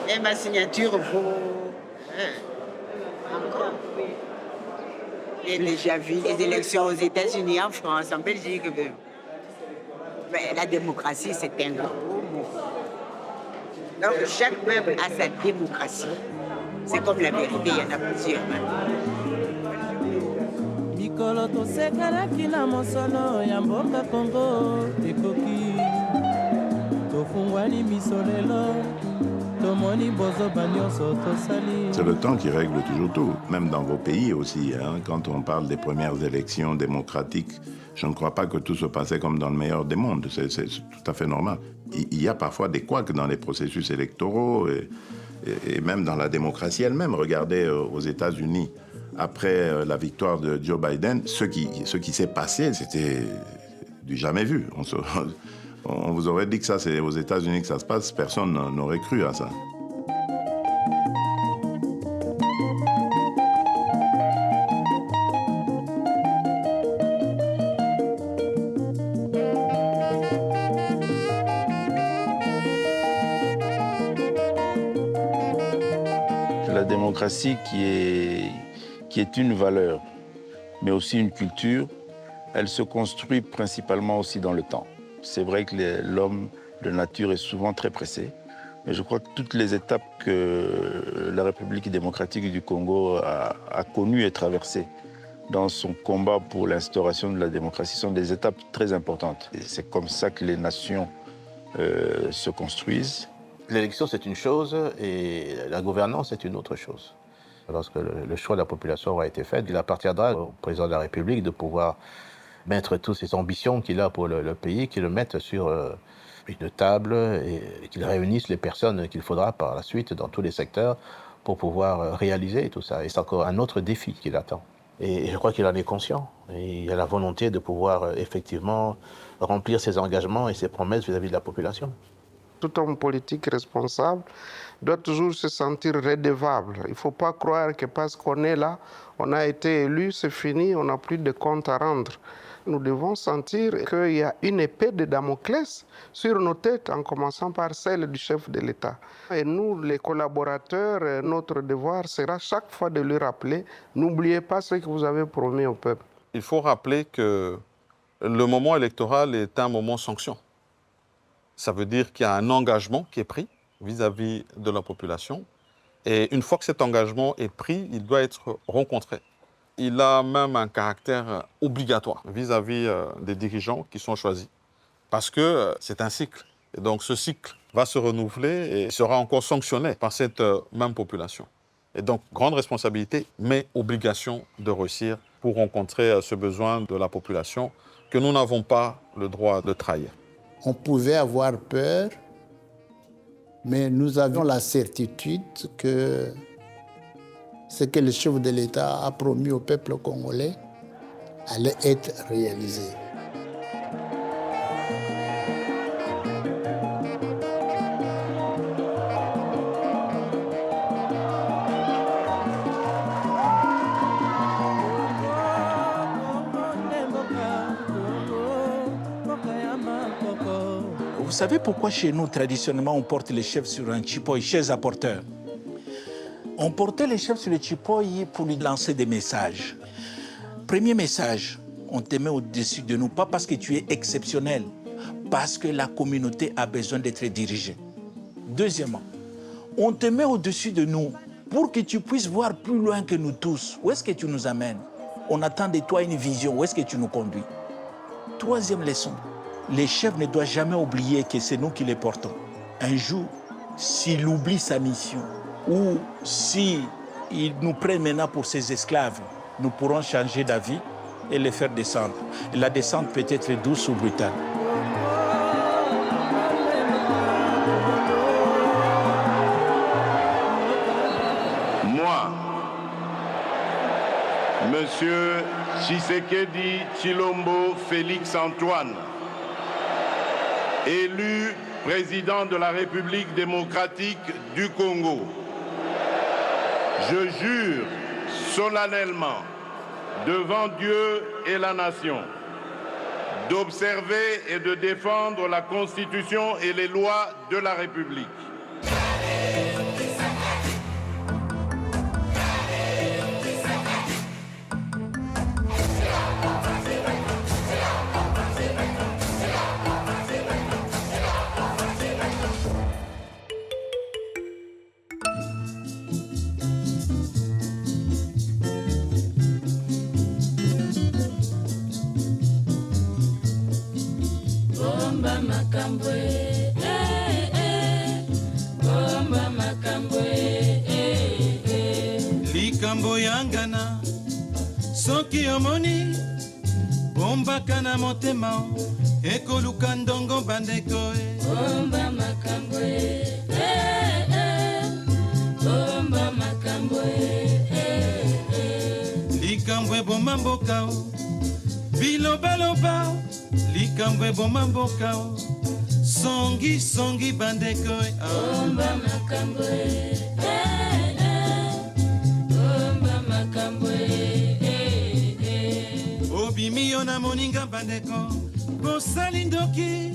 Et ma signature vaut... encore. J'ai déjà vu les élections aux États-Unis, en France, en Belgique. Mais la démocratie, c'est un gros mot. Donc chaque peuple a sa démocratie. C'est comme la vérité, il y en a plusieurs. mikolo tosekalaki na mosolo ya mboka Kongo ekoki tofungwani miso lelo tomoni bozoba nyonso tosali. C'est le temps qui règle toujours tout, même dans vos pays aussi. Hein. Quand on parle des premières élections démocratiques, je ne crois pas que tout se passait comme dans le meilleur des mondes. C'est tout à fait normal. Il y a parfois des couacs dans les processus électoraux et même dans la démocratie elle-même. Regardez aux États-Unis, après la victoire de Joe Biden, ce qui s'est passé, c'était du jamais vu. On vous aurait dit que ça, c'est aux États-Unis que ça se passe, personne n'aurait cru à ça. La démocratie qui est une valeur, mais aussi une culture, elle se construit principalement aussi dans le temps. C'est vrai que l'homme de nature est souvent très pressé, mais je crois que toutes les étapes que la République démocratique du Congo a connues et traversées dans son combat pour l'instauration de la démocratie sont des étapes très importantes. Et c'est comme ça que les nations se construisent. L'élection, c'est une chose et la gouvernance, c'est une autre chose. Lorsque le choix de la population aura été fait, il appartiendra au président de la République de pouvoir mettre toutes ses ambitions qu'il a pour le pays, qu'il le mette sur une table et qu'il réunisse les personnes qu'il faudra par la suite dans tous les secteurs pour pouvoir réaliser tout ça. Et c'est encore un autre défi qui l'attend. Et je crois qu'il en est conscient. Et il a la volonté de pouvoir effectivement remplir ses engagements et ses promesses vis-à-vis de la population. Tout homme politique responsable doit toujours se sentir redevable. Il ne faut pas croire que parce qu'on est là, on a été élu, c'est fini, on n'a plus de compte à rendre. Nous devons sentir qu'il y a une épée de Damoclès sur nos têtes, en commençant par celle du chef de l'État. Et nous, les collaborateurs, notre devoir sera chaque fois de lui rappeler, n'oubliez pas ce que vous avez promis au peuple. Il faut rappeler que le moment électoral est un moment sanction. Ça veut dire qu'il y a un engagement qui est pris vis-à-vis de la population. Et une fois que cet engagement est pris, il doit être rencontré. Il a même un caractère obligatoire vis-à-vis des dirigeants qui sont choisis. Parce que c'est un cycle. Et donc ce cycle va se renouveler et sera encore sanctionné par cette même population. Et donc grande responsabilité, mais obligation de réussir pour rencontrer ce besoin de la population que nous n'avons pas le droit de trahir. On pouvait avoir peur, mais nous avions la certitude que ce que le chef de l'État a promis au peuple congolais allait être réalisé. Vous savez pourquoi chez nous, traditionnellement, on porte les chefs sur un chipoy, chaise à porteur? On portait les chefs sur le chipoy pour lui lancer des messages. Premier message, on te met au-dessus de nous, pas parce que tu es exceptionnel, parce que la communauté a besoin d'être dirigée. Deuxièmement, on te met au-dessus de nous pour que tu puisses voir plus loin que nous tous. Où est-ce que tu nous amènes? On attend de toi une vision. Où est-ce que tu nous conduis? Troisième leçon, les chefs ne doivent jamais oublier que c'est nous qui les portons. Un jour, s'il oublie sa mission, ou s'il nous prend maintenant pour ses esclaves, nous pourrons changer d'avis et les faire descendre. Et la descente peut être douce ou brutale. Moi, Monsieur Tshisekedi Tshilombo Félix Antoine, élu président de la République démocratique du Congo, je jure solennellement devant Dieu et la nation d'observer et de défendre la Constitution et les lois de la République. Likambo yangana soki omoni bombaka na motema ekoluka ndongo bandeko bomba makambo bomba makambo likambo eboma mboka bilobaloba likambo eboma mboka songi songi bandeko bomba makambo bomba makambo obimi yo na moninga bandeko bosali ndoki